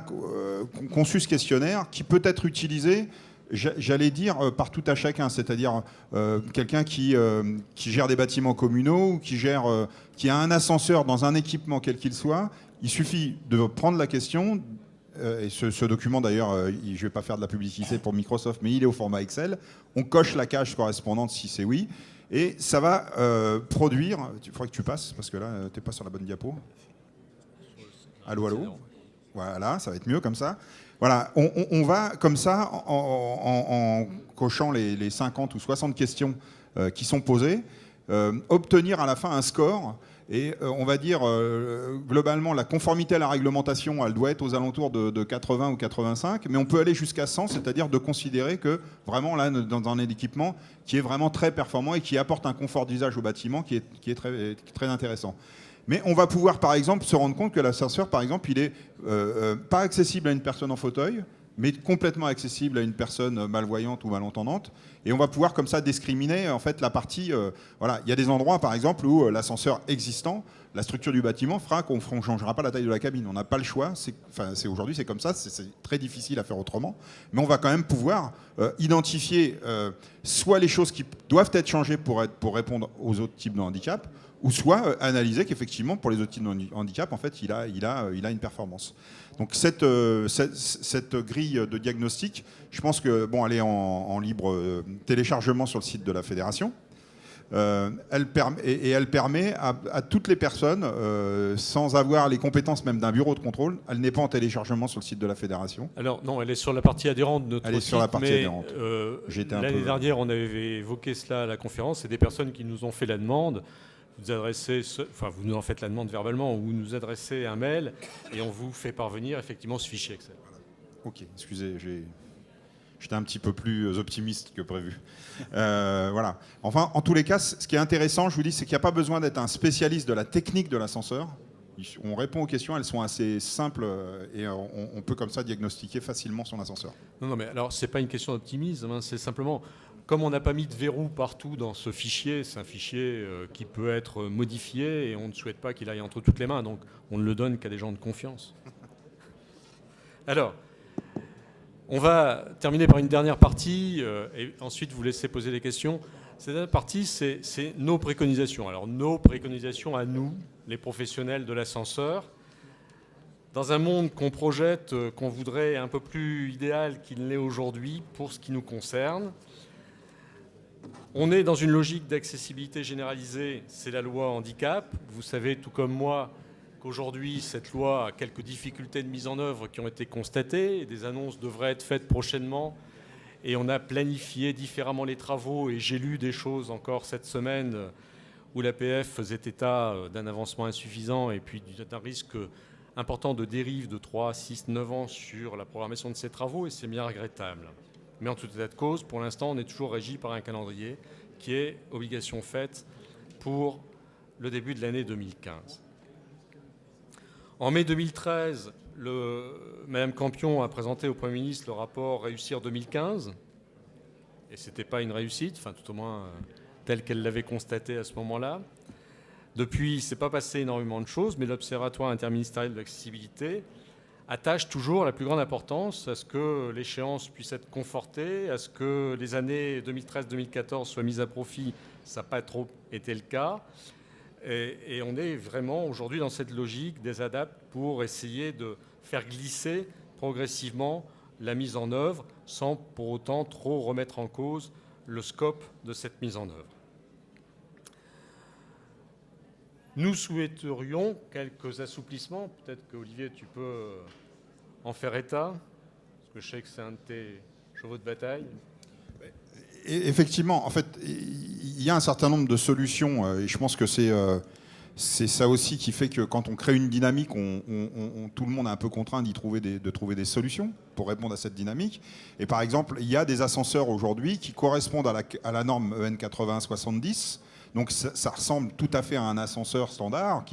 conçu ce questionnaire qui peut être utilisé, j'allais dire, par tout à chacun, c'est-à-dire quelqu'un qui gère des bâtiments communaux ou qui a un ascenseur dans un équipement quel qu'il soit. Il suffit de prendre la question, et ce document d'ailleurs, je ne vais pas faire de la publicité pour Microsoft, mais il est au format Excel. On coche la case correspondante si c'est oui, et ça va produire. Il faudrait que tu passes, parce que là, tu n'es pas sur la bonne diapo. Allô, allô. Voilà, ça va être mieux comme ça. Voilà, on va comme ça, en cochant les 50 ou 60 questions qui sont posées, obtenir à la fin un score. Et on va dire, globalement, la conformité à la réglementation, elle doit être aux alentours de 80 ou 85, mais on peut aller jusqu'à 100, c'est-à-dire de considérer que vraiment, là, dans un équipement qui est vraiment très performant et qui apporte un confort d'usage au bâtiment qui est très, très intéressant. Mais on va pouvoir, par exemple, se rendre compte que l'ascenseur, par exemple, il n'est pas accessible à une personne en fauteuil, mais complètement accessible à une personne malvoyante ou malentendante. Et on va pouvoir comme ça discriminer en fait la partie. Voilà, il y a des endroits par exemple où l'ascenseur existant, la structure du bâtiment fera qu'on ne changera pas la taille de la cabine. On n'a pas le choix. Aujourd'hui c'est comme ça. C'est très difficile à faire autrement. Mais on va quand même pouvoir identifier soit les choses qui doivent être changées pour répondre aux autres types de handicap, ou soit analyser qu'effectivement pour les autres types de handicap en fait il a une performance. Donc cette grille de diagnostic, je pense que bon, elle est en libre téléchargement sur le site de la fédération. Elle permet à toutes les personnes, sans avoir les compétences même d'un bureau de contrôle, elle n'est pas en téléchargement sur le site de la fédération. Alors non, elle est sur la partie adhérente de notre site. Elle est sur la partie adhérente. L'année dernière, on avait évoqué cela à la conférence. C'est des personnes qui nous ont fait la demande. Vous nous en faites la demande verbalement, ou vous nous adressez un mail et on vous fait parvenir effectivement ce fichier Excel. Voilà. Ok, excusez, j'étais un petit peu plus optimiste que prévu. Voilà. Enfin, en tous les cas, ce qui est intéressant, je vous dis, c'est qu'il n'y a pas besoin d'être un spécialiste de la technique de l'ascenseur. On répond aux questions, elles sont assez simples et on peut comme ça diagnostiquer facilement son ascenseur. Non, mais alors c'est pas une question d'optimisme, hein, c'est simplement, comme on n'a pas mis de verrou partout dans ce fichier, c'est un fichier qui peut être modifié et on ne souhaite pas qu'il aille entre toutes les mains, donc on ne le donne qu'à des gens de confiance. Alors, on va terminer par une dernière partie et ensuite vous laisser poser des questions. Cette dernière partie, c'est nos préconisations. Alors, nos préconisations à nous, les professionnels de l'ascenseur, dans un monde qu'on projette, qu'on voudrait un peu plus idéal qu'il ne l'est aujourd'hui pour ce qui nous concerne. On est dans une logique d'accessibilité généralisée, c'est la loi handicap. Vous savez, tout comme moi, qu'aujourd'hui, cette loi a quelques difficultés de mise en œuvre qui ont été constatées. Et des annonces devraient être faites prochainement. Et on a planifié différemment les travaux. Et j'ai lu des choses encore cette semaine où l'APF faisait état d'un avancement insuffisant et puis d'un risque important de dérive de 3, 6, 9 ans sur la programmation de ces travaux. Et c'est bien regrettable. Mais en tout état de cause, pour l'instant, on est toujours régi par un calendrier qui est obligation faite pour le début de l'année 2015. En mai 2013, Mme Campion a présenté au Premier ministre le rapport Réussir 2015. Et ce n'était pas une réussite, enfin tout au moins telle qu'elle l'avait constaté à ce moment-là. Depuis, il ne s'est pas passé énormément de choses, mais l'Observatoire interministériel de l'accessibilité attache toujours la plus grande importance à ce que l'échéance puisse être confortée, à ce que les années 2013-2014 soient mises à profit. Ça n'a pas trop été le cas. Et on est vraiment aujourd'hui dans cette logique des ADAPT pour essayer de faire glisser progressivement la mise en œuvre sans pour autant trop remettre en cause le scope de cette mise en œuvre. Nous souhaiterions quelques assouplissements. Peut-être que, Olivier, tu peux en faire état, parce que je sais que c'est un de tes chevaux de bataille. Effectivement, en fait, il y a un certain nombre de solutions, et je pense que c'est ça aussi qui fait que quand on crée une dynamique, tout le monde est un peu contraint de trouver des solutions pour répondre à cette dynamique. Et par exemple, il y a des ascenseurs aujourd'hui qui correspondent à la norme EN 8070. Donc ça ressemble tout à fait à un ascenseur standard,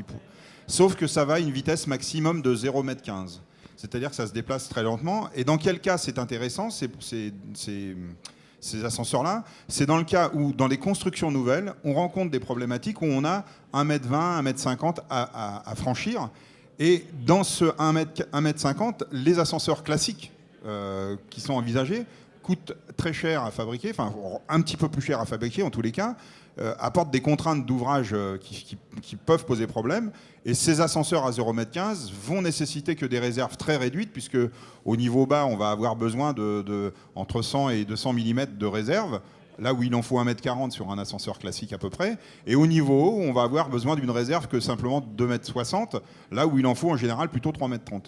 sauf que ça va à une vitesse maximum de 0,15 m. C'est-à-dire que ça se déplace très lentement. Et dans quel cas c'est intéressant, ces ascenseurs-là? C'est dans le cas où, dans les constructions nouvelles, on rencontre des problématiques où on a 1,20 m, 1,50 m à franchir. Et dans ce 1,50 m, les ascenseurs classiques qui sont envisagés coûtent très cher à fabriquer, enfin un petit peu plus cher à fabriquer en tous les cas, apportent des contraintes d'ouvrage qui peuvent poser problème. Et ces ascenseurs à 0,15 m vont nécessiter que des réserves très réduites, puisque au niveau bas, on va avoir besoin entre 100 et 200 mm de réserve, là où il en faut 1,40 m sur un ascenseur classique à peu près. Et au niveau haut, on va avoir besoin d'une réserve que simplement 2,60 m, là où il en faut en général plutôt 3,30 m.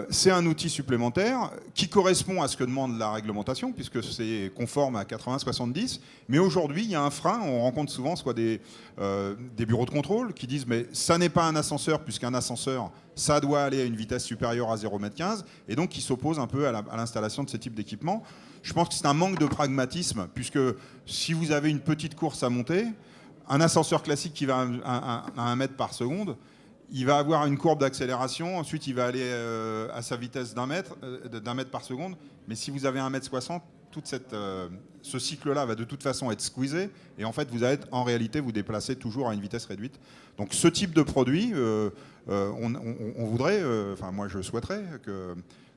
C'est un outil supplémentaire qui correspond à ce que demande la réglementation, puisque c'est conforme à 80-70. Mais aujourd'hui, il y a un frein. On rencontre souvent soit des bureaux de contrôle qui disent mais ça n'est pas un ascenseur, puisqu'un ascenseur, ça doit aller à une vitesse supérieure à 0,15 m, et donc qui s'opposent un peu à l'installation de ce type d'équipement. Je pense que c'est un manque de pragmatisme, puisque si vous avez une petite course à monter, un ascenseur classique qui va à 1 mètre par seconde, il va avoir une courbe d'accélération, ensuite il va aller à sa vitesse d'un mètre par seconde. Mais si vous avez 1,60 m, tout ce cycle-là va de toute façon être squeezé. Et en fait, vous allez en réalité vous déplacer toujours à une vitesse réduite. Donc ce type de produit, on voudrait, enfin moi je souhaiterais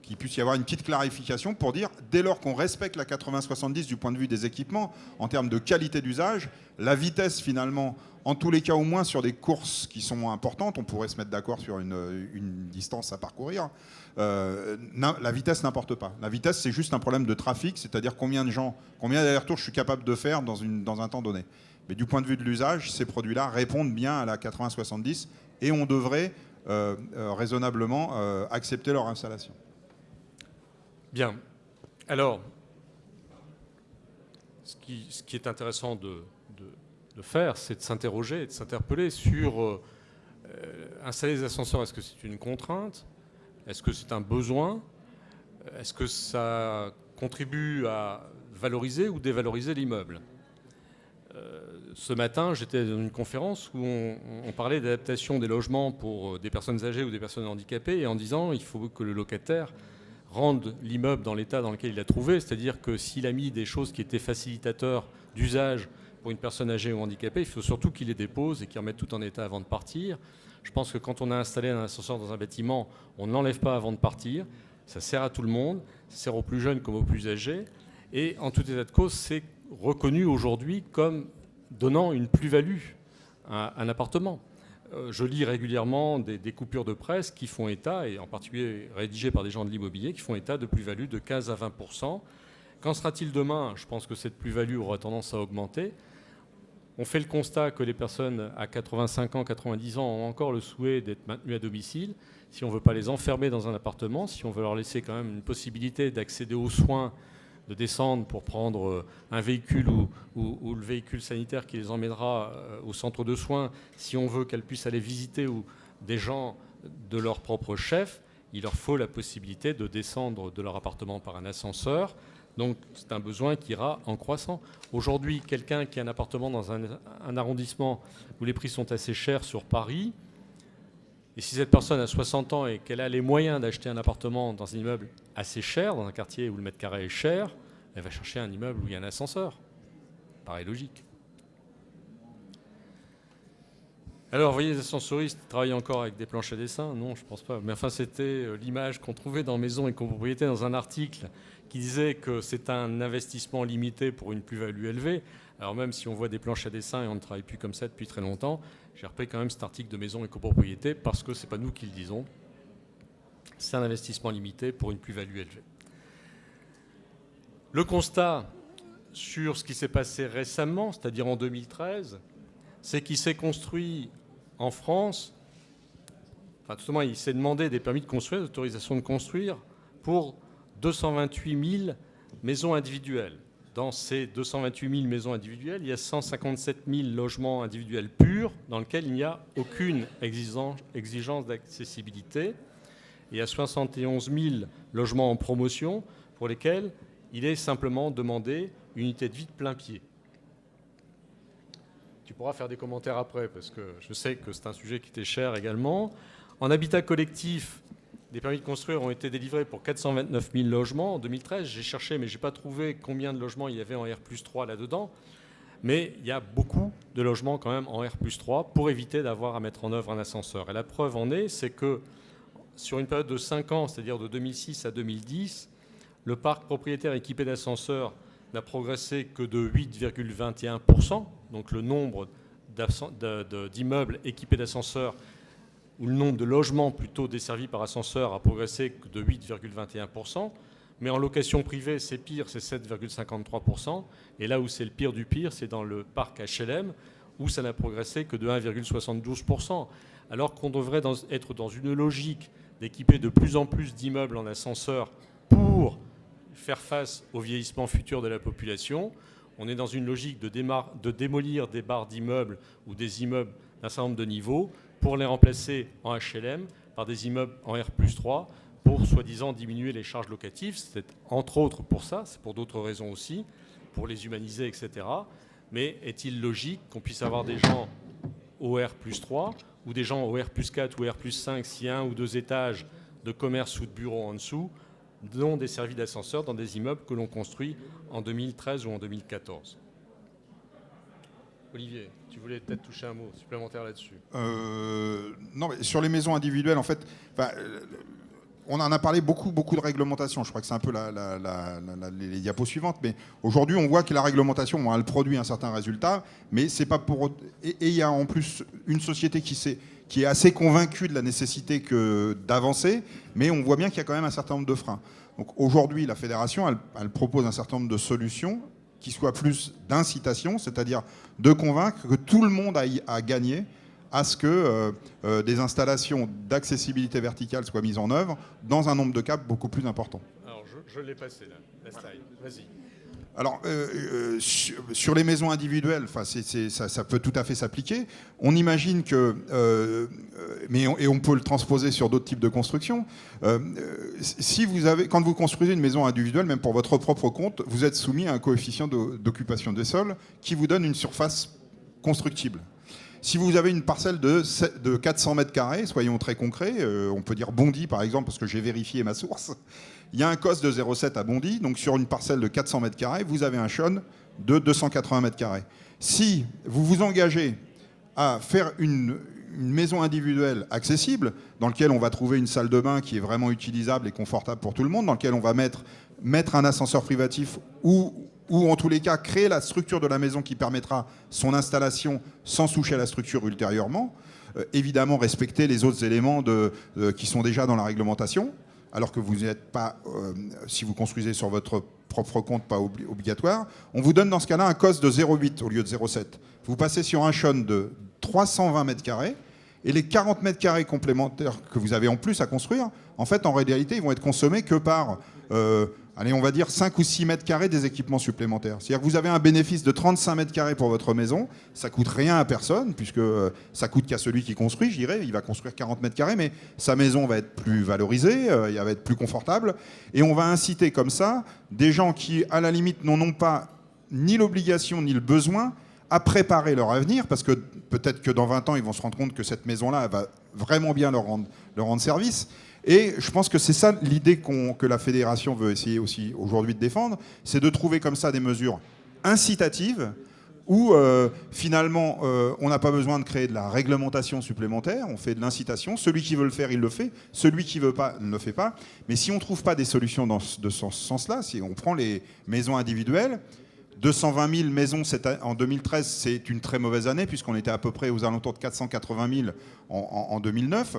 qu'il puisse y avoir une petite clarification pour dire, dès lors qu'on respecte la 80-70 du point de vue des équipements, en termes de qualité d'usage, la vitesse finalement, en tous les cas au moins sur des courses qui sont importantes, on pourrait se mettre d'accord sur une distance à parcourir, la vitesse n'importe pas. La vitesse, c'est juste un problème de trafic, c'est-à-dire combien d'allers-retours je suis capable de faire dans un temps donné. Mais du point de vue de l'usage, ces produits-là répondent bien à la 80-70 et on devrait raisonnablement accepter leur installation. Bien. Alors, ce qui est intéressant de faire, c'est de s'interroger et de s'interpeller sur installer des ascenseurs. Est-ce que c'est une contrainte? Est-ce que c'est un besoin? Est-ce que ça contribue à valoriser ou dévaloriser l'immeuble? Ce matin, j'étais dans une conférence où on parlait d'adaptation des logements pour des personnes âgées ou des personnes handicapées, et en disant qu'il faut que le locataire rende l'immeuble dans l'état dans lequel il l'a trouvé, c'est-à-dire que s'il a mis des choses qui étaient facilitateurs d'usage pour une personne âgée ou handicapée, il faut surtout qu'il les dépose et qu'il remette tout en état avant de partir. Je pense que quand on a installé un ascenseur dans un bâtiment, on ne l'enlève pas avant de partir. Ça sert à tout le monde, ça sert aux plus jeunes comme aux plus âgés. Et en tout état de cause, c'est reconnu aujourd'hui comme donnant une plus-value à un appartement. Je lis régulièrement des coupures de presse qui font état, et en particulier rédigées par des gens de l'immobilier, qui font état de plus-value de 15 à 20%. Qu'en sera-t-il demain? Je pense que cette plus-value aura tendance à augmenter. On fait le constat que les personnes à 85 ans, 90 ans ont encore le souhait d'être maintenues à domicile. Si on ne veut pas les enfermer dans un appartement, si on veut leur laisser quand même une possibilité d'accéder aux soins, de descendre pour prendre un véhicule ou le véhicule sanitaire qui les emmènera au centre de soins, si on veut qu'elles puissent aller visiter ou des gens de leur propre chef, il leur faut la possibilité de descendre de leur appartement par un ascenseur. Donc c'est un besoin qui ira en croissant. Aujourd'hui, quelqu'un qui a un appartement dans un arrondissement où les prix sont assez chers sur Paris, et si cette personne a 60 ans et qu'elle a les moyens d'acheter un appartement dans un immeuble assez cher, dans un quartier où le mètre carré est cher, elle va chercher un immeuble où il y a un ascenseur. Paraît logique. Alors, vous voyez, les ascensoristes travaillent encore avec des planches à dessin? Non, je ne pense pas. Mais enfin, c'était l'image qu'on trouvait dans Maison et Copropriété dans un article qui disait que c'est un investissement limité pour une plus-value élevée. Alors même si on voit des planches à dessin et on ne travaille plus comme ça depuis très longtemps, j'ai repris quand même cet article de Maison et Copropriété parce que ce n'est pas nous qui le disons. C'est un investissement limité pour une plus-value élevée. Le constat sur ce qui s'est passé récemment, c'est-à-dire en 2013, c'est qu'il s'est construit en France, enfin tout simplement il s'est demandé des permis de construire, des autorisations de construire pour 228 000 maisons individuelles. Dans ces 228 000 maisons individuelles, il y a 157 000 logements individuels purs dans lesquels il n'y a aucune exigence d'accessibilité. Et il y a 71 000 logements en promotion pour lesquels il est simplement demandé une unité de vie de plein pied. Tu pourras faire des commentaires après, parce que je sais que c'est un sujet qui était cher également. En habitat collectif, des permis de construire ont été délivrés pour 429 000 logements en 2013. J'ai cherché, mais je n'ai pas trouvé combien de logements il y avait en R+3 là-dedans. Mais il y a beaucoup de logements quand même en R+3 pour éviter d'avoir à mettre en œuvre un ascenseur. Et la preuve en est, c'est que sur une période de 5 ans, c'est-à-dire de 2006 à 2010, le parc propriétaire équipé d'ascenseurs n'a progressé que de 8,21%. Donc le nombre d'immeubles équipés d'ascenseurs, ou le nombre de logements plutôt desservis par ascenseur a progressé que de 8,21%. Mais en location privée, c'est pire, c'est 7,53%. Et là où c'est le pire du pire, c'est dans le parc HLM, où ça n'a progressé que de 1,72%. Alors qu'on devrait être dans une logique d'équiper de plus en plus d'immeubles en ascenseur pour faire face au vieillissement futur de la population. On est dans une logique de démolir des barres d'immeubles ou des immeubles d'un certain nombre de niveaux pour les remplacer en HLM par des immeubles en R+3 pour soi-disant diminuer les charges locatives. C'est entre autres pour ça, c'est pour d'autres raisons aussi, pour les humaniser, etc. Mais est-il logique qu'on puisse avoir des gens au R+3 ou des gens au R+4 ou R+5 s'il y a un ou deux étages de commerce ou de bureaux en dessous, dont des servis d'ascenseur dans des immeubles que l'on construit en 2013 ou en 2014. Olivier, tu voulais peut-être toucher un mot supplémentaire là-dessus. Non, mais sur les maisons individuelles, en fait, on en a parlé beaucoup de réglementation. Je crois que c'est un peu les diapos suivantes. Mais aujourd'hui, on voit que la réglementation, elle produit un certain résultat, mais c'est pas pour. Et il y a en plus une société qui est assez convaincue de la nécessité d'avancer, mais on voit bien qu'il y a quand même un certain nombre de freins. Donc aujourd'hui, la fédération, elle propose un certain nombre de solutions qui soient plus d'incitation, c'est-à-dire de convaincre que tout le monde a à gagner à ce que des installations d'accessibilité verticale soient mises en œuvre dans un nombre de cas beaucoup plus important. Alors, je l'ai passé là, la slide. Vas-y. Alors, sur les maisons individuelles, ça peut tout à fait s'appliquer. On imagine que, et on peut le transposer sur d'autres types de constructions. Quand vous construisez une maison individuelle, même pour votre propre compte, vous êtes soumis à un coefficient d'occupation des sols qui vous donne une surface constructible. Si vous avez une parcelle de 400 mètres carrés, soyons très concrets, on peut dire Bondy par exemple, parce que j'ai vérifié ma source, il y a un COS de 0,7 à Bondy, donc sur une parcelle de 400 mètres carrés, vous avez un SHON de 280 mètres carrés. Si vous vous engagez à faire une maison individuelle accessible, dans laquelle on va trouver une salle de bain qui est vraiment utilisable et confortable pour tout le monde, dans laquelle on va mettre un ascenseur privatif ou en tous les cas créer la structure de la maison qui permettra son installation sans toucher à la structure ultérieurement, évidemment respecter les autres éléments qui sont déjà dans la réglementation, alors que vous n'êtes pas, si vous construisez sur votre propre compte pas obligatoire, on vous donne dans ce cas-là un COS de 0,8 au lieu de 0,7. Vous passez sur un Shon de 320 mètres carrés, et les 40 mètres carrés complémentaires que vous avez en plus à construire, en fait, en réalité, ils vont être consommés que par, allez, on va dire 5 ou 6 mètres carrés des équipements supplémentaires. C'est-à-dire que vous avez un bénéfice de 35 mètres carrés pour votre maison, ça coûte rien à personne, puisque ça coûte qu'à celui qui construit, je dirais, il va construire 40 mètres carrés, mais sa maison va être plus valorisée, elle va être plus confortable, et on va inciter comme ça des gens qui, à la limite, n'en ont pas ni l'obligation ni le besoin, à préparer leur avenir, parce que peut-être que dans 20 ans, ils vont se rendre compte que cette maison-là, elle va vraiment bien leur rendre service. Et je pense que c'est ça l'idée que la fédération veut essayer aussi aujourd'hui de défendre, c'est de trouver comme ça des mesures incitatives où finalement on n'a pas besoin de créer de la réglementation supplémentaire, on fait de l'incitation. Celui qui veut le faire, il le fait. Celui qui ne veut pas, ne le fait pas. Mais si on ne trouve pas des solutions de ce sens-là, si on prend les maisons individuelles, 220 000 maisons en 2013, c'est une très mauvaise année puisqu'on était à peu près aux alentours de 480 000 en 2009.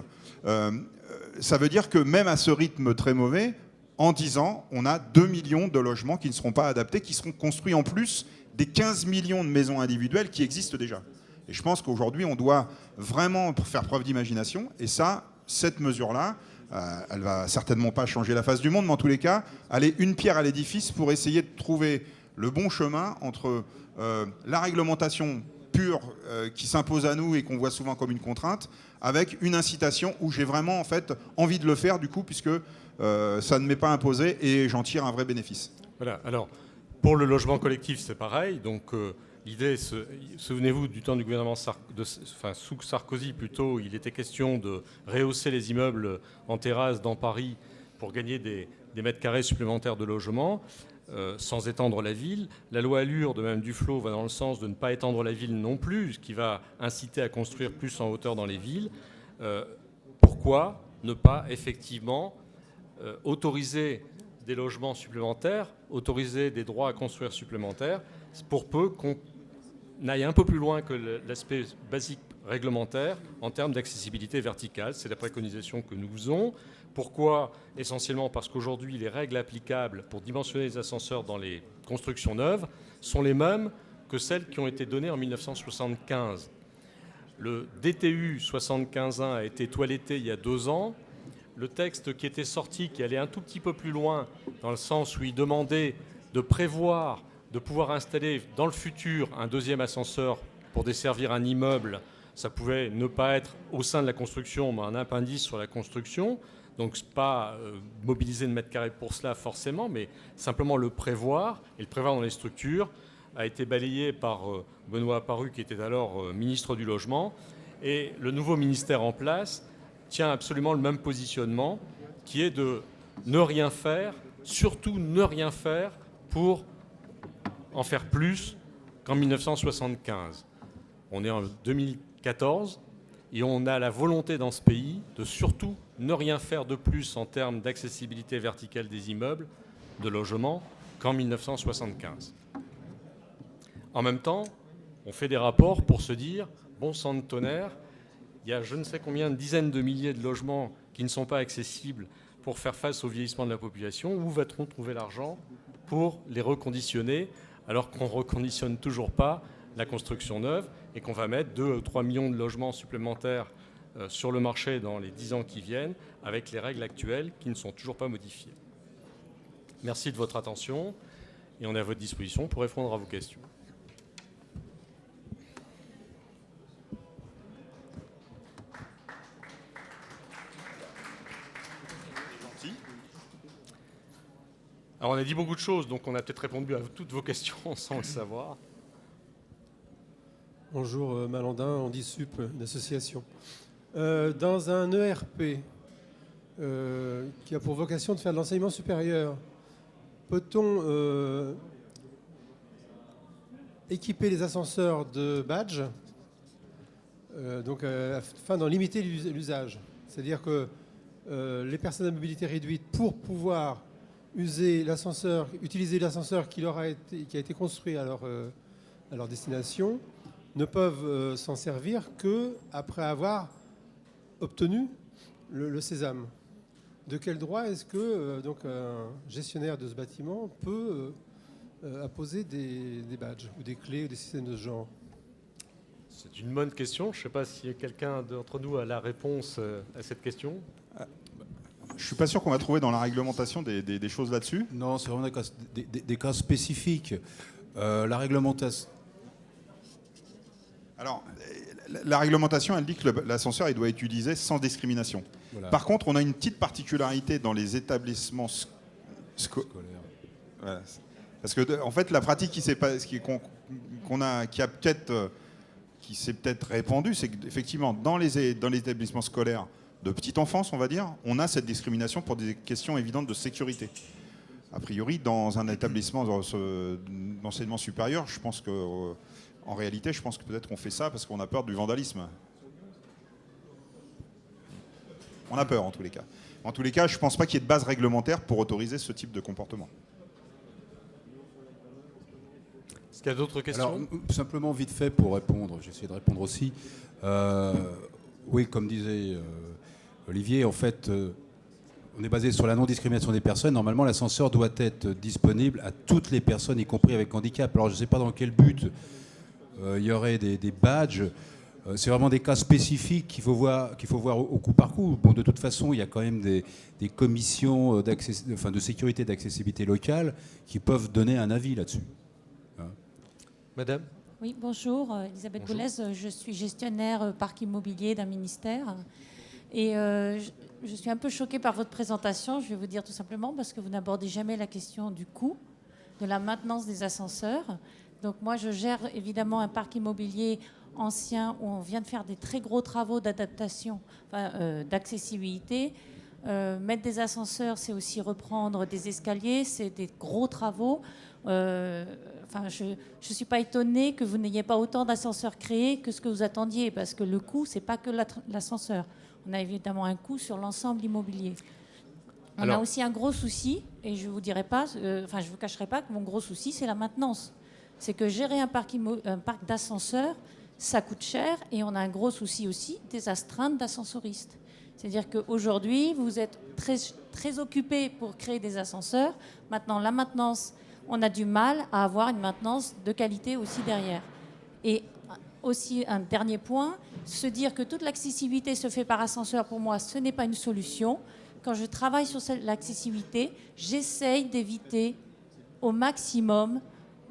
Ça veut dire que même à ce rythme très mauvais, en 10 ans, on a 2 millions de logements qui ne seront pas adaptés, qui seront construits en plus des 15 millions de maisons individuelles qui existent déjà. Et je pense qu'aujourd'hui, on doit vraiment faire preuve d'imagination. Et ça, cette mesure-là, elle ne va certainement pas changer la face du monde, mais en tous les cas, aller une pierre à l'édifice pour essayer de trouver le bon chemin entre la réglementation pure qui s'impose à nous et qu'on voit souvent comme une contrainte, avec une incitation où j'ai vraiment en fait envie de le faire du coup, puisque ça ne m'est pas imposé et j'en tire un vrai bénéfice. Voilà, alors pour le logement collectif c'est pareil, donc l'idée, souvenez-vous du temps du gouvernement sous Sarkozy plutôt, il était question de rehausser les immeubles en terrasse dans Paris pour gagner des mètres carrés supplémentaires de logement. Sans étendre la ville. La loi Allure de Mme Duflot va dans le sens de ne pas étendre la ville non plus, ce qui va inciter à construire plus en hauteur dans les villes. Pourquoi ne pas effectivement autoriser des logements supplémentaires, autoriser des droits à construire supplémentaires, pour peu qu'on aille un peu plus loin que l'aspect basique réglementaire en termes d'accessibilité verticale. C'est la préconisation que nous faisons. Pourquoi ? Essentiellement parce qu'aujourd'hui, les règles applicables pour dimensionner les ascenseurs dans les constructions neuves sont les mêmes que celles qui ont été données en 1975. Le DTU 75.1 a été toiletté il y a 2 ans. Le texte qui était sorti, qui allait un tout petit peu plus loin, dans le sens où il demandait de prévoir, de pouvoir installer dans le futur un deuxième ascenseur pour desservir un immeuble, ça pouvait ne pas être au sein de la construction, mais un appendice sur la construction. Donc, pas mobiliser de mètres carrés pour cela forcément, mais simplement le prévoir, et le prévoir dans les structures, a été balayé par Benoît Apparu, qui était alors ministre du Logement. Et le nouveau ministère en place tient absolument le même positionnement, qui est de ne rien faire, surtout ne rien faire pour en faire plus qu'en 1975. On est en 2014. Et on a la volonté dans ce pays de surtout ne rien faire de plus en termes d'accessibilité verticale des immeubles, de logements, qu'en 1975. En même temps, on fait des rapports pour se dire, bon sang de tonnerre, il y a je ne sais combien de dizaines de milliers de logements qui ne sont pas accessibles pour faire face au vieillissement de la population. Où va-t-on trouver l'argent pour les reconditionner, alors qu'on ne reconditionne toujours pas la construction neuve et qu'on va mettre 2 ou 3 millions de logements supplémentaires sur le marché dans les 10 ans qui viennent avec les règles actuelles qui ne sont toujours pas modifiées. Merci de votre attention et on est à votre disposition pour répondre à vos questions. Alors on a dit beaucoup de choses, donc on a peut-être répondu à toutes vos questions sans le savoir. Bonjour, Malandin, Handisup, une association. Dans un ERP qui a pour vocation de faire de l'enseignement supérieur, peut-on équiper les ascenseurs de badges afin d'en limiter l'usage? C'est-à-dire que les personnes à mobilité réduite, pour pouvoir utiliser l'ascenseur qui a été construit à leur destination, ne peuvent s'en servir qu'après avoir obtenu le sésame. de quel droit est-ce que donc un gestionnaire de ce bâtiment peut apposer des badges ou des clés ou des systèmes de ce genre? C'est une bonne question. Je ne sais pas si quelqu'un d'entre nous a la réponse à cette question. Je ne suis pas sûr qu'on va trouver dans la réglementation des choses là-dessus. Non, c'est vraiment des cas spécifiques. La réglementation... Alors, la réglementation, elle dit que l'ascenseur il doit être utilisé sans discrimination. Voilà. Par contre, on a une petite particularité dans les établissements scolaires. Voilà. Parce que, en fait, la pratique qui s'est peut-être répandue, c'est qu'effectivement, dans les établissements scolaires de petite enfance, on va dire, on a cette discrimination pour des questions évidentes de sécurité. A priori, dans un établissement d'enseignement supérieur, je pense que, en réalité, je pense que peut-être qu'on fait ça parce qu'on a peur du vandalisme. On a peur, en tous les cas. En tous les cas, je ne pense pas qu'il y ait de base réglementaire pour autoriser ce type de comportement. Est-ce qu'il y a d'autres questions? Alors, simplement, vite fait, pour répondre, j'essaie de répondre aussi. Oui, comme disait Olivier, en fait, on est basé sur la non-discrimination des personnes. Normalement, l'ascenseur doit être disponible à toutes les personnes, y compris avec handicap. Alors, je ne sais pas dans quel but il y aurait des badges. C'est vraiment des cas spécifiques qu'il faut voir au coup par coup. Bon, de toute façon, il y a quand même des commissions de sécurité et d'accessibilité locale qui peuvent donner un avis là-dessus. Madame? Oui, bonjour, Elisabeth Boulez, je suis gestionnaire parc immobilier d'un ministère. Et je suis un peu choquée par votre présentation, je vais vous dire tout simplement, parce que vous n'abordez jamais la question du coût, de la maintenance des ascenseurs. Donc moi, je gère évidemment un parc immobilier ancien où on vient de faire des très gros travaux d'adaptation, d'accessibilité. Mettre des ascenseurs, c'est aussi reprendre des escaliers, c'est des gros travaux. Je ne suis pas étonnée que vous n'ayez pas autant d'ascenseurs créés que ce que vous attendiez, parce que le coût, ce n'est pas que l'ascenseur. On a évidemment un coût sur l'ensemble immobilier. On a aussi un gros souci, et je ne vous dirai pas, je vous cacherai pas que mon gros souci, c'est la maintenance. C'est que gérer un parc d'ascenseurs, ça coûte cher, et on a un gros souci aussi des astreintes d'ascensoristes. C'est-à-dire qu'aujourd'hui, vous êtes très, très occupé pour créer des ascenseurs. Maintenant, la maintenance, on a du mal à avoir une maintenance de qualité aussi derrière. Et aussi, un dernier point, se dire que toute l'accessibilité se fait par ascenseur, pour moi, ce n'est pas une solution. Quand je travaille sur l'accessibilité, j'essaye d'éviter au maximum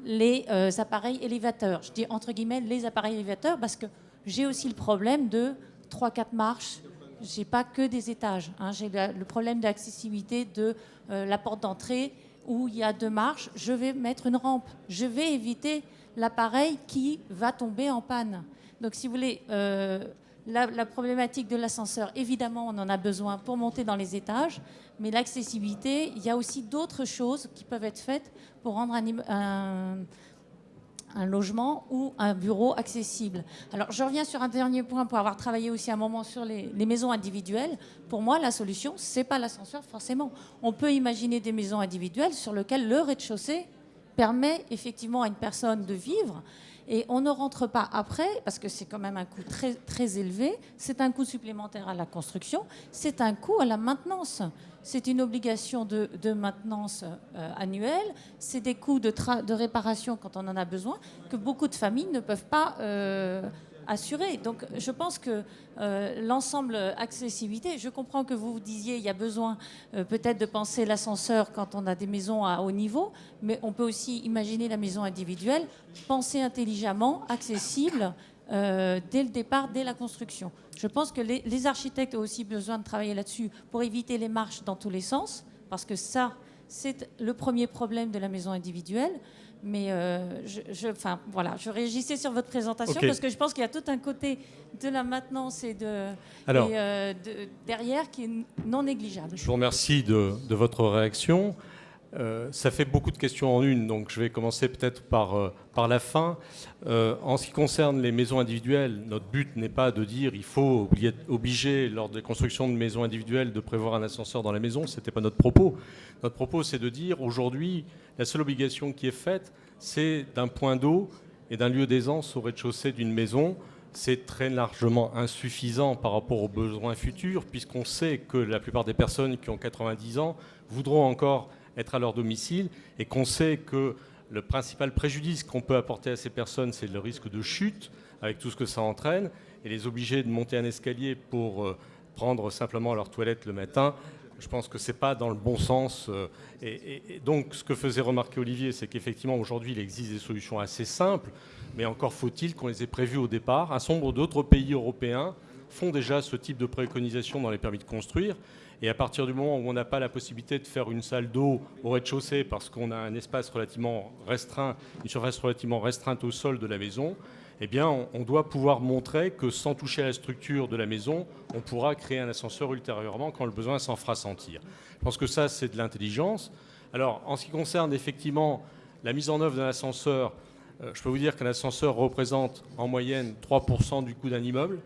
les appareils élévateurs. Je dis entre guillemets les appareils élévateurs parce que j'ai aussi le problème de 3-4 marches. Je n'ai pas que des étages. J'ai le problème d'accessibilité de la porte d'entrée où il y a 2 marches. Je vais mettre une rampe. Je vais éviter l'appareil qui va tomber en panne. Donc, si vous voulez, la problématique de l'ascenseur, évidemment, on en a besoin pour monter dans les étages. Mais l'accessibilité, il y a aussi d'autres choses qui peuvent être faites pour rendre un logement ou un bureau accessible. Alors, je reviens sur un dernier point pour avoir travaillé aussi un moment sur les maisons individuelles. Pour moi, la solution, ce n'est pas l'ascenseur forcément. On peut imaginer des maisons individuelles sur lesquelles le rez-de-chaussée permet effectivement à une personne de vivre. Et on ne rentre pas après, parce que c'est quand même un coût très, très élevé. C'est un coût supplémentaire à la construction. C'est un coût à la maintenance. C'est une obligation de maintenance annuelle. C'est des coûts de réparation quand on en a besoin que beaucoup de familles ne peuvent pas assurer. Donc je pense que l'ensemble accessibilité, je comprends que vous disiez il y a besoin peut-être de penser l'ascenseur quand on a des maisons à haut niveau, mais on peut aussi imaginer la maison individuelle, penser intelligemment, accessible dès le départ, dès la construction. Je pense que les architectes ont aussi besoin de travailler là-dessus pour éviter les marches dans tous les sens, parce que ça, c'est le premier problème de la maison individuelle. Mais je réagissais sur votre présentation parce que je pense qu'il y a tout un côté de la maintenance et derrière qui est non négligeable. Je vous remercie de votre réaction. Ça fait beaucoup de questions en une, donc je vais commencer peut-être par la fin. En ce qui concerne les maisons individuelles, notre but n'est pas de dire il faut obliger lors des constructions de maisons individuelles de prévoir un ascenseur dans la maison, ce n'était pas notre propos. Notre propos, c'est de dire aujourd'hui, la seule obligation qui est faite, c'est d'un point d'eau et d'un lieu d'aisance au rez-de-chaussée d'une maison. c'est très largement insuffisant par rapport aux besoins futurs, puisqu'on sait que la plupart des personnes qui ont 90 ans voudront encore être à leur domicile, et qu'on sait que le principal préjudice qu'on peut apporter à ces personnes, c'est le risque de chute, avec tout ce que ça entraîne, et les obliger de monter un escalier pour prendre simplement leur toilette le matin. Je pense que ce n'est pas dans le bon sens. Et donc, ce que faisait remarquer Olivier, c'est qu'effectivement, aujourd'hui, il existe des solutions assez simples, mais encore faut-il qu'on les ait prévues au départ. Un certain nombre d'autres pays européens font déjà ce type de préconisation dans les permis de construire. Et à partir du moment où on n'a pas la possibilité de faire une salle d'eau au rez-de-chaussée parce qu'on a un espace relativement restreint, une surface relativement restreinte au sol de la maison, eh bien, on doit pouvoir montrer que sans toucher à la structure de la maison, on pourra créer un ascenseur ultérieurement quand le besoin s'en fera sentir. Je pense que ça, c'est de l'intelligence. Alors, en ce qui concerne effectivement la mise en œuvre d'un ascenseur, je peux vous dire qu'un ascenseur représente en moyenne 3% du coût d'un immeuble.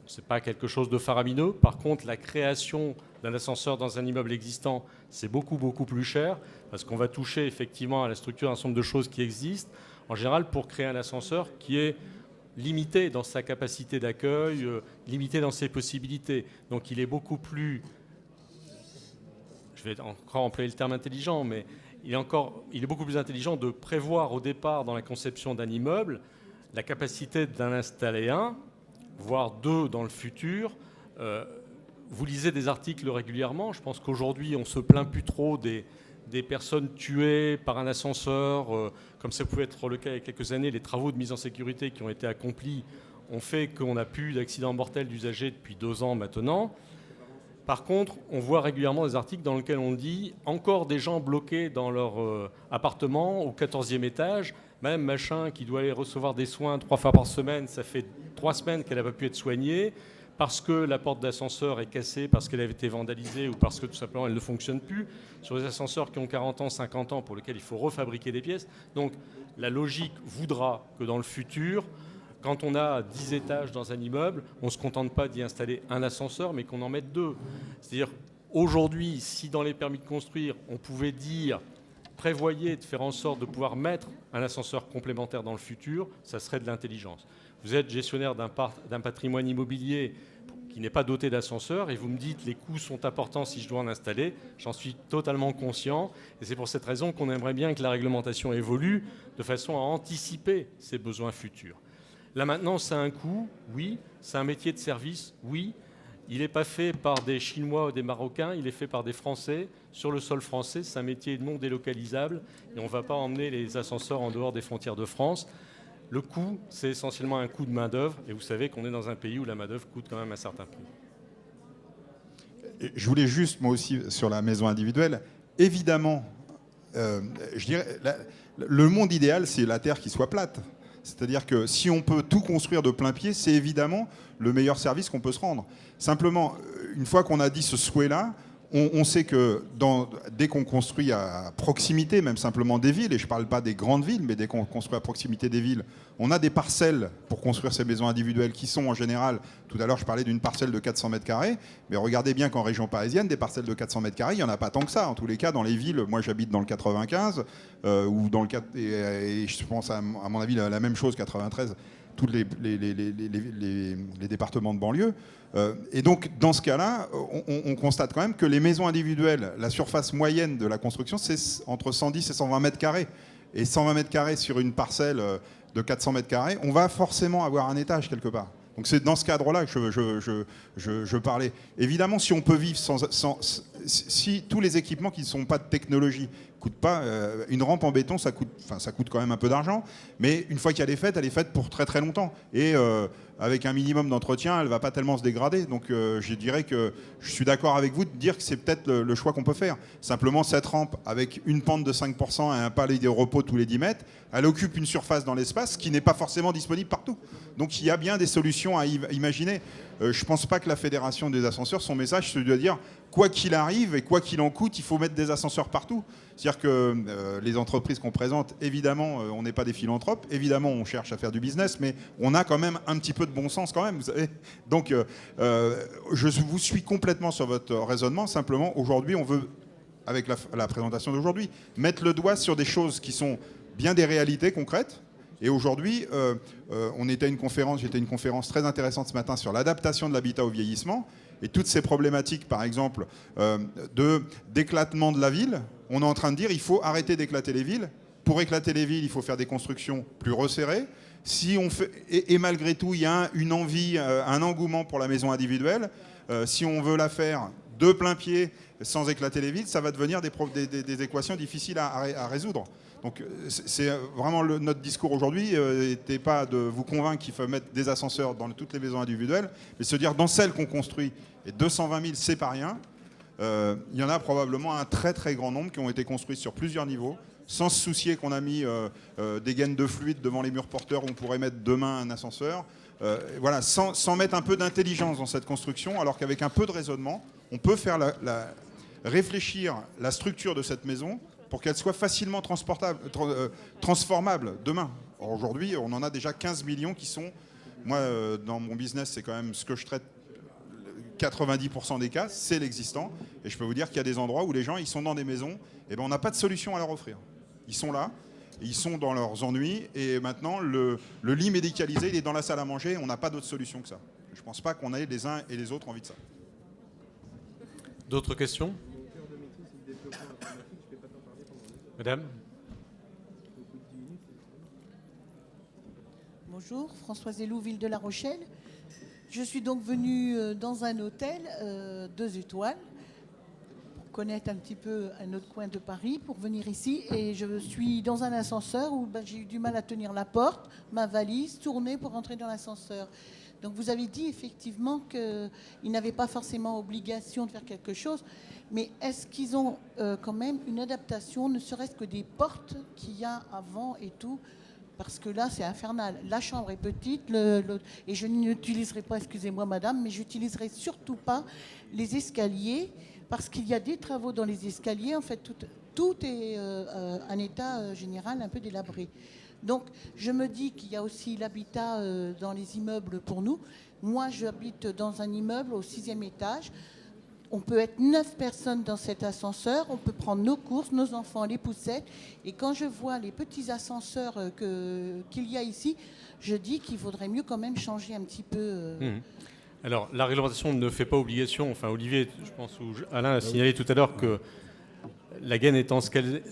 Ce n'est pas quelque chose de faramineux. Par contre, la création d'un ascenseur dans un immeuble existant, c'est beaucoup, beaucoup plus cher parce qu'on va toucher effectivement à la structure un certain nombre de choses qui existent. En général, pour créer un ascenseur qui est limité dans sa capacité d'accueil, limité dans ses possibilités. Donc il est beaucoup plus, je vais encore employer le terme intelligent, mais il est beaucoup plus intelligent de prévoir au départ dans la conception d'un immeuble la capacité d'en installer un, voire deux dans le futur. Vous lisez des articles régulièrement. Je pense qu'aujourd'hui, on ne se plaint plus trop des personnes tuées par un ascenseur, comme ça pouvait être le cas il y a quelques années. Les travaux de mise en sécurité qui ont été accomplis ont fait qu'on n'a plus d'accidents mortels d'usagers depuis 2 ans maintenant. Par contre, on voit régulièrement des articles dans lesquels on dit encore des gens bloqués dans leur appartement au 14e étage, même machin qui doit aller recevoir des soins 3 fois par semaine, ça fait 3 semaines qu'elle n'a pas pu être soignée, parce que la porte d'ascenseur est cassée, parce qu'elle avait été vandalisée ou parce que tout simplement elle ne fonctionne plus, sur des ascenseurs qui ont 40 ans, 50 ans, pour lesquels il faut refabriquer des pièces. Donc la logique voudra que dans le futur, quand on a 10 étages dans un immeuble, on ne se contente pas d'y installer un ascenseur, mais qu'on en mette 2. C'est-à-dire, aujourd'hui, si dans les permis de construire, on pouvait dire, prévoyez de faire en sorte de pouvoir mettre un ascenseur complémentaire dans le futur, ça serait de l'intelligence. Vous êtes gestionnaire d'un patrimoine immobilier qui n'est pas doté d'ascenseur et vous me dites les coûts sont importants si je dois en installer. J'en suis totalement conscient et c'est pour cette raison qu'on aimerait bien que la réglementation évolue de façon à anticiper ces besoins futurs. La maintenance a un coût, oui. C'est un métier de service, oui. Il n'est pas fait par des Chinois ou des Marocains, il est fait par des Français sur le sol français. C'est un métier non délocalisable et on ne va pas emmener les ascenseurs en dehors des frontières de France. Le coût, c'est essentiellement un coût de main-d'œuvre, et vous savez qu'on est dans un pays où la main-d'œuvre coûte quand même un certain prix. Je voulais juste, moi aussi, sur la maison individuelle, évidemment, je dirais, le monde idéal, c'est la Terre qui soit plate. C'est-à-dire que si on peut tout construire de plein pied, c'est évidemment le meilleur service qu'on peut se rendre. Simplement, une fois qu'on a dit ce souhait-là, on sait que dès qu'on construit à proximité, même simplement des villes, et je ne parle pas des grandes villes, mais dès qu'on construit à proximité des villes, on a des parcelles pour construire ces maisons individuelles qui sont en général, tout à l'heure je parlais d'une parcelle de 400 mètres carrés, mais regardez bien qu'en région parisienne, des parcelles de 400 mètres carrés, il n'y en a pas tant que ça. En tous les cas, dans les villes, moi j'habite dans le 95, ou dans le et je pense à mon avis la même chose, 93, tous les départements de banlieue. Et donc, dans ce cas-là, on constate quand même que les maisons individuelles, la surface moyenne de la construction, c'est entre 110 et 120 mètres carrés. Et 120 mètres carrés sur une parcelle de 400 mètres carrés, on va forcément avoir un étage quelque part. Donc c'est dans ce cadre-là que je parlais. Évidemment, si on peut vivre si tous les équipements qui ne sont pas de technologie coûtent pas, une rampe en béton, ça coûte quand même un peu d'argent, mais une fois qu'elle est faite pour très très longtemps. Et avec un minimum d'entretien, elle ne va pas tellement se dégrader. Donc je dirais que je suis d'accord avec vous de dire que c'est peut-être le choix qu'on peut faire. Simplement, cette rampe, avec une pente de 5% et un palais de repos tous les 10 mètres, elle occupe une surface dans l'espace qui n'est pas forcément disponible partout. Donc il y a bien des solutions à imaginer. Je ne pense pas que la Fédération des ascenseurs, son message, c'est de dire quoi qu'il arrive et quoi qu'il en coûte, il faut mettre des ascenseurs partout. C'est-à-dire que les entreprises qu'on présente, évidemment, on n'est pas des philanthropes, évidemment, on cherche à faire du business, mais on a quand même un petit peu de bon sens quand même, vous savez. Donc, je vous suis complètement sur votre raisonnement. Simplement, aujourd'hui, on veut, avec la présentation d'aujourd'hui, mettre le doigt sur des choses qui sont bien des réalités concrètes Et aujourd'hui, j'étais à une conférence très intéressante ce matin sur l'adaptation de l'habitat au vieillissement. Et toutes ces problématiques, par exemple, d'éclatement de la ville, on est en train de dire qu'il faut arrêter d'éclater les villes. Pour éclater les villes, il faut faire des constructions plus resserrées. Si on fait, et malgré tout, il y a une envie, un engouement pour la maison individuelle. Si on veut la faire de plein pied, sans éclater les villes, ça va devenir des équations difficiles à résoudre. Donc c'est vraiment notre discours aujourd'hui n'était pas de vous convaincre qu'il faut mettre des ascenseurs dans toutes les maisons individuelles, mais se dire dans celles qu'on construit, et 220 000 c'est pas rien, il y en a probablement un très très grand nombre qui ont été construits sur plusieurs niveaux, sans se soucier qu'on a mis des gaines de fluide devant les murs porteurs où on pourrait mettre demain un ascenseur. Voilà, sans mettre un peu d'intelligence dans cette construction, alors qu'avec un peu de raisonnement, on peut faire réfléchir la structure de cette maison pour qu'elle soit facilement transformable demain. Aujourd'hui, on en a déjà 15 millions qui sont... Moi, dans mon business, c'est quand même ce que je traite 90% des cas, c'est l'existant. Et je peux vous dire qu'il y a des endroits où les gens, ils sont dans des maisons, et ben on n'a pas de solution à leur offrir. Ils sont là, ils sont dans leurs ennuis, et maintenant, le lit médicalisé, il est dans la salle à manger, on n'a pas d'autre solution que ça. Je ne pense pas qu'on ait les uns et les autres envie de ça. D'autres questions ? Madame ? Bonjour, Françoise Elou, ville de La Rochelle. Je suis donc venue dans un hôtel 2 étoiles pour connaître un petit peu un autre coin de Paris, pour venir ici. Et je suis dans un ascenseur où j'ai eu du mal à tenir la porte, ma valise, tourner pour rentrer dans l'ascenseur. Donc vous avez dit effectivement qu'ils n'avaient pas forcément obligation de faire quelque chose, mais est-ce qu'ils ont quand même une adaptation, ne serait-ce que des portes qu'il y a avant et tout ? Parce que là, c'est infernal. La chambre est petite, et je n'utiliserai pas, excusez-moi madame, mais j'utiliserai surtout pas les escaliers, parce qu'il y a des travaux dans les escaliers. En fait, tout est en état général un peu délabré. Donc, je me dis qu'il y a aussi l'habitat dans les immeubles pour nous. Moi, j'habite dans un immeuble au 6e étage. On peut être 9 personnes dans cet ascenseur. On peut prendre nos courses, nos enfants, les poussettes. Et quand je vois les petits ascenseurs qu'il y a ici, je dis qu'il vaudrait mieux quand même changer un petit peu. Alors, la réglementation ne fait pas obligation. Enfin, Olivier, je pense, ou Alain a signalé tout à l'heure que la gaine étant ce qu'elle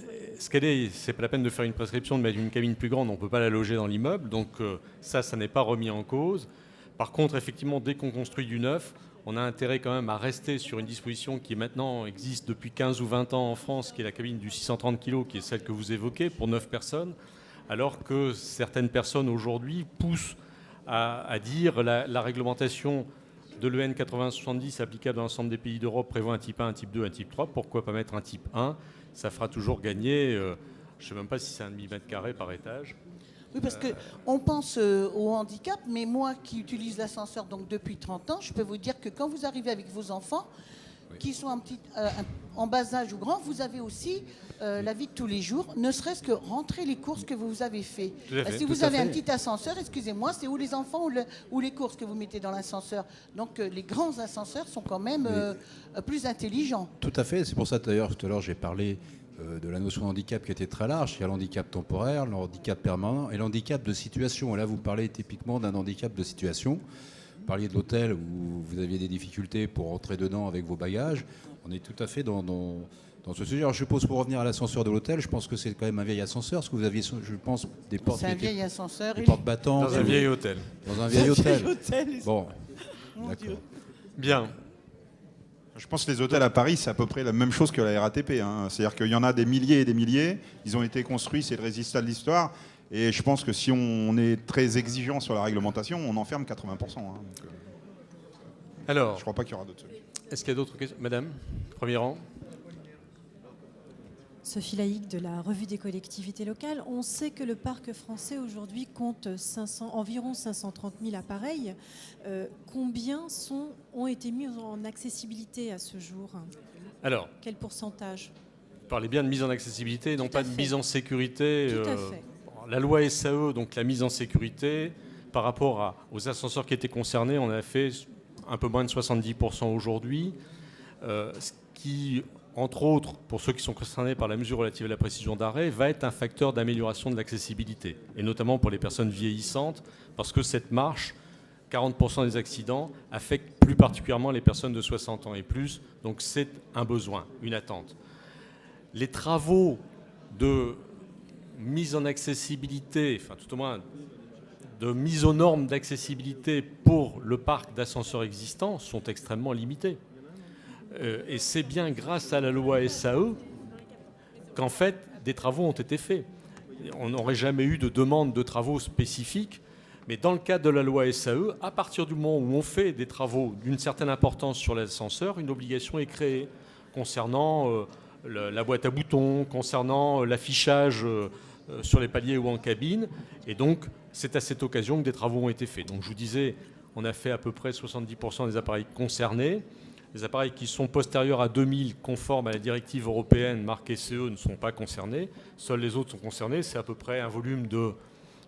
est, c'est pas la peine de faire une prescription de mettre une cabine plus grande, on ne peut pas la loger dans l'immeuble, donc ça n'est pas remis en cause. Par contre, effectivement, dès qu'on construit du neuf, on a intérêt quand même à rester sur une disposition qui maintenant existe depuis 15 ou 20 ans en France, qui est la cabine du 630 kg, qui est celle que vous évoquez, pour 9 personnes, alors que certaines personnes aujourd'hui poussent à dire la réglementation de l'EN 8070 applicable dans l'ensemble des pays d'Europe prévoit un type 1, un type 2, un type 3. Pourquoi pas mettre un type 1 ? Ça fera toujours gagner, je ne sais même pas si c'est un demi-mètre carré par étage. Oui, parce qu'on pense au handicap, mais moi qui utilise l'ascenseur donc depuis 30 ans, je peux vous dire que quand vous arrivez avec vos enfants, qui sont en bas âge ou grands, vous avez aussi la vie de tous les jours, ne serait-ce que rentrer les courses que vous avez fait. Si vous avez un petit ascenseur, excusez-moi, c'est ou les enfants ou les courses que vous mettez dans l'ascenseur. Donc les grands ascenseurs sont quand même plus intelligents. Tout à fait, c'est pour ça d'ailleurs tout à l'heure j'ai parlé de la notion de handicap qui était très large. Il y a l'handicap temporaire, le handicap permanent et l'handicap de situation. Et là vous parlez typiquement d'un handicap de situation. Vous parliez de l'hôtel où vous aviez des difficultés pour rentrer dedans avec vos bagages. On est tout à fait dans ce sujet. Alors je suppose, pour revenir à l'ascenseur de l'hôtel, je pense que c'est quand même un vieil ascenseur, parce que vous aviez, je pense, des portes... C'est un vieil ascenseur. Des portes battantes. Dans un vieil hôtel. Dans un vieil hôtel. Bon, d'accord. Bien. Je pense que les hôtels à Paris, c'est à peu près la même chose que la RATP. Hein. C'est-à-dire qu'il y en a des milliers et des milliers. Ils ont été construits, c'est le résultat de l'histoire. Et je pense que si on est très exigeant sur la réglementation, on enferme 80%. Hein. Donc, Alors, je ne crois pas qu'il y aura d'autres solutions. Est-ce qu'il y a d'autres questions ? Madame, premier rang. Sophie Laïc de la Revue des collectivités locales. On sait que le parc français aujourd'hui compte environ 530 000 appareils. Combien ont été mis en accessibilité à ce jour ? Alors, quel pourcentage ? Vous parlez bien de mise en accessibilité, non pas de mise en sécurité. Tout à fait. La loi SAE, donc la mise en sécurité, par rapport aux ascenseurs qui étaient concernés, on a fait un peu moins de 70% aujourd'hui, ce qui entre autres, pour ceux qui sont concernés par la mesure relative à la précision d'arrêt, va être un facteur d'amélioration de l'accessibilité, et notamment pour les personnes vieillissantes, parce que cette marche, 40% des accidents, affectent plus particulièrement les personnes de 60 ans et plus, donc c'est un besoin, une attente. Les travaux de mise en accessibilité, enfin tout au moins de mise aux normes d'accessibilité pour le parc d'ascenseurs existants sont extrêmement limités. Et c'est bien grâce à la loi SAE qu'en fait des travaux ont été faits. On n'aurait jamais eu de demande de travaux spécifiques, mais dans le cadre de la loi SAE, à partir du moment où on fait des travaux d'une certaine importance sur l'ascenseur, une obligation est créée concernant la boîte à boutons, concernant l'affichage sur les paliers ou en cabine. Et donc, c'est à cette occasion que des travaux ont été faits. Donc, je vous disais, on a fait à peu près 70% des appareils concernés. Les appareils qui sont postérieurs à 2000, conformes à la directive européenne marquée CE, ne sont pas concernés. Seuls les autres sont concernés. C'est à peu près un volume de,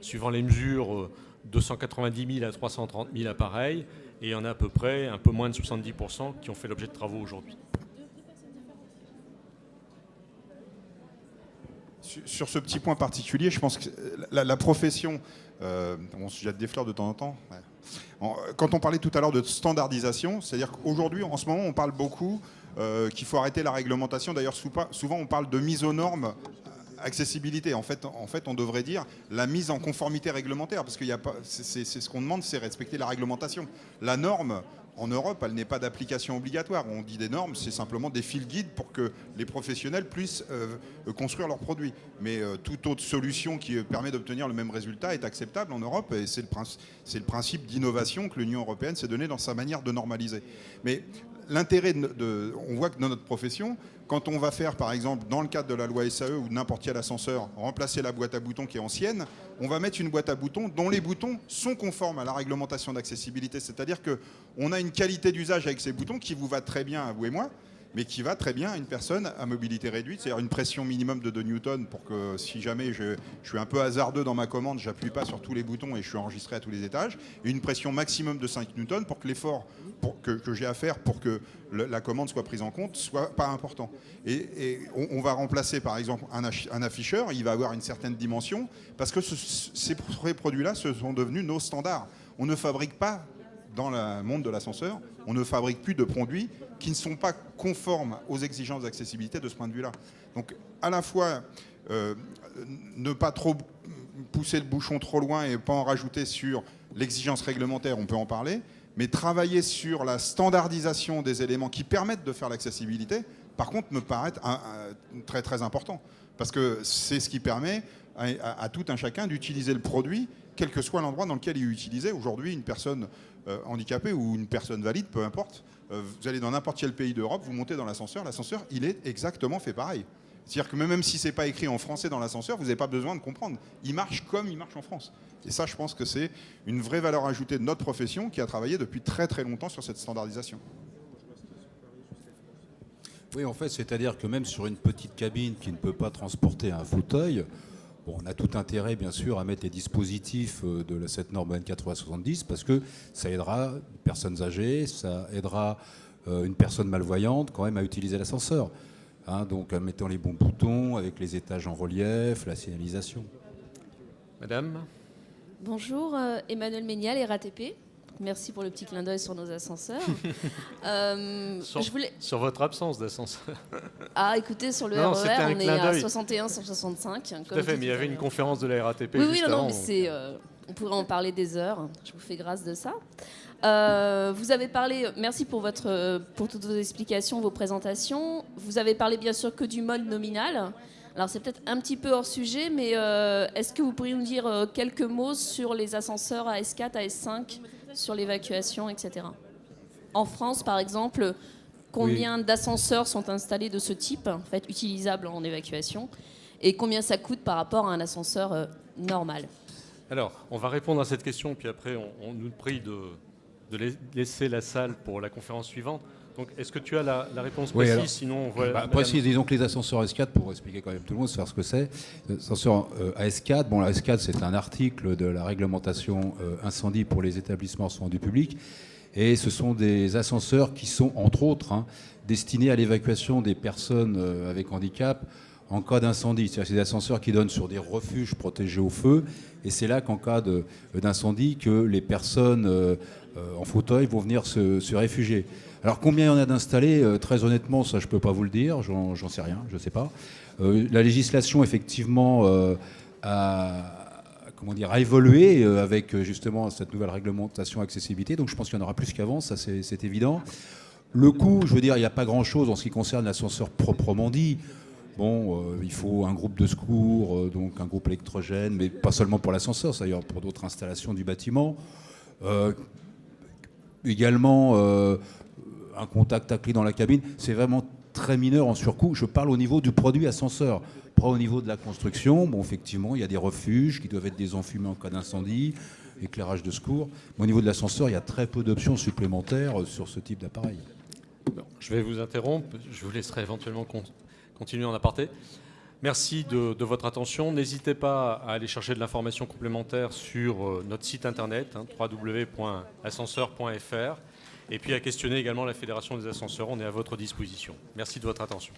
suivant les mesures, 290 000 à 330 000 appareils. Et il y en a à peu près un peu moins de 70% qui ont fait l'objet de travaux aujourd'hui. Sur ce petit point particulier, je pense que la profession, on se jette des fleurs de temps en temps. Ouais. Quand on parlait tout à l'heure de standardisation, c'est-à-dire qu'aujourd'hui, en ce moment, on parle beaucoup qu'il faut arrêter la réglementation. D'ailleurs, souvent, on parle de mise aux normes, accessibilité. En fait, on devrait dire la mise en conformité réglementaire, parce que c'est ce qu'on demande, c'est respecter la réglementation. La norme, en Europe, elle n'est pas d'application obligatoire. On dit des normes, c'est simplement des fils guides pour que les professionnels puissent construire leurs produits. Mais toute autre solution qui permet d'obtenir le même résultat est acceptable en Europe, et c'est le principe d'innovation que l'Union européenne s'est donné dans sa manière de normaliser. Mais l'intérêt on voit que dans notre profession, quand on va faire, par exemple, dans le cadre de la loi SAE ou n'importe quel ascenseur, remplacer la boîte à boutons qui est ancienne, on va mettre une boîte à boutons dont les boutons sont conformes à la réglementation d'accessibilité. C'est-à-dire qu'on a une qualité d'usage avec ces boutons qui vous va très bien à vous et moi, mais qui va très bien à une personne à mobilité réduite, c'est-à-dire une pression minimum de 2 newtons pour que si jamais je suis un peu hasardeux dans ma commande, j'appuie pas sur tous les boutons et je suis enregistré à tous les étages, et une pression maximum de 5 newtons pour que l'effort que j'ai à faire pour que la commande soit prise en compte soit pas important. Et on va remplacer par exemple un afficheur, il va avoir une certaine dimension, parce que ces produits-là, ce sont devenus nos standards. On ne fabrique pas, dans le monde de l'ascenseur, on ne fabrique plus de produits qui ne sont pas conformes aux exigences d'accessibilité de ce point de vue-là. Donc, à la fois, ne pas trop pousser le bouchon trop loin et pas en rajouter sur l'exigence réglementaire, on peut en parler, mais travailler sur la standardisation des éléments qui permettent de faire l'accessibilité, par contre, me paraît très très important. Parce que c'est ce qui permet à tout un chacun d'utiliser le produit, quel que soit l'endroit dans lequel il est utilisé. Aujourd'hui, une personne handicapée ou une personne valide, peu importe, vous allez dans n'importe quel pays d'Europe, vous montez dans l'ascenseur, il est exactement fait pareil. C'est-à-dire que même si ce n'est pas écrit en français dans l'ascenseur, vous n'avez pas besoin de comprendre. Il marche comme il marche en France. Et ça, je pense que c'est une vraie valeur ajoutée de notre profession qui a travaillé depuis très très longtemps sur cette standardisation. Oui, en fait, c'est-à-dire que même sur une petite cabine qui ne peut pas transporter un fauteuil, bon, on a tout intérêt, bien sûr, à mettre les dispositifs de cette norme 24/70 parce que ça aidera les personnes âgées, ça aidera une personne malvoyante quand même à utiliser l'ascenseur. Hein, donc en mettant les bons boutons, avec les étages en relief, la signalisation. Madame ? Bonjour, Emmanuel Ménial, RATP. Merci pour le petit clin d'œil sur nos ascenseurs. Sur votre absence d'ascenseur. Ah, écoutez, sur le Non, RER, on est à 61 sur 65. Tout à fait, mais il y avait une conférence de la RATP oui, juste non, avant. mais on pourrait en parler des heures. Je vous fais grâce de ça. Vous avez parlé, merci pour toutes vos explications, vos présentations. Vous avez parlé bien sûr que du mode nominal. Alors c'est peut-être un petit peu hors sujet, mais est-ce que vous pourriez nous dire quelques mots sur les ascenseurs AS4, AS5, sur l'évacuation, etc. En France, par exemple, combien d'ascenseurs sont installés de ce type, en fait, utilisables en évacuation, et combien ça coûte par rapport à un ascenseur normal? Alors, on va répondre à cette question, puis après, on nous prie de laisser la salle pour la conférence suivante. Donc, est-ce que tu as la réponse précise? Alors, sinon, on voit précise, disons que les ascenseurs AS4, pour expliquer quand même tout le monde, savoir ce que c'est. L'ascenseur AS4, bon, la AS4, c'est un article de la réglementation incendie pour les établissements recevant du public. Et ce sont des ascenseurs qui sont, entre autres, destinés à l'évacuation des personnes avec handicap en cas d'incendie. C'est-à-dire c'est des ascenseurs qui donnent sur des refuges protégés au feu. Et c'est là qu'en cas d'incendie, que les personnes en fauteuil vont venir se réfugier. Alors combien il y en a d'installés, très honnêtement, ça je ne peux pas vous le dire, j'en sais rien, je ne sais pas. La législation, effectivement, a évolué avec justement cette nouvelle réglementation accessibilité. Donc je pense qu'il y en aura plus qu'avant, ça c'est évident. Le coût, je veux dire, il n'y a pas grand-chose en ce qui concerne l'ascenseur proprement dit. Bon, il faut un groupe de secours, donc un groupe électrogène, mais pas seulement pour l'ascenseur, c'est d'ailleurs pour d'autres installations du bâtiment. Également, un contact à clé dans la cabine, c'est vraiment très mineur en surcoût. Je parle au niveau du produit ascenseur. Pas au niveau de la construction. Bon, effectivement, il y a des refuges qui doivent être désenfumés en cas d'incendie, éclairage de secours. Mais au niveau de l'ascenseur, il y a très peu d'options supplémentaires sur ce type d'appareil. Je vais vous interrompre. Je vous laisserai éventuellement continuer en aparté. Merci de votre attention. N'hésitez pas à aller chercher de l'information complémentaire sur notre site internet, www.ascenseur.fr, et puis à questionner également la Fédération des ascenseurs. On est à votre disposition. Merci de votre attention.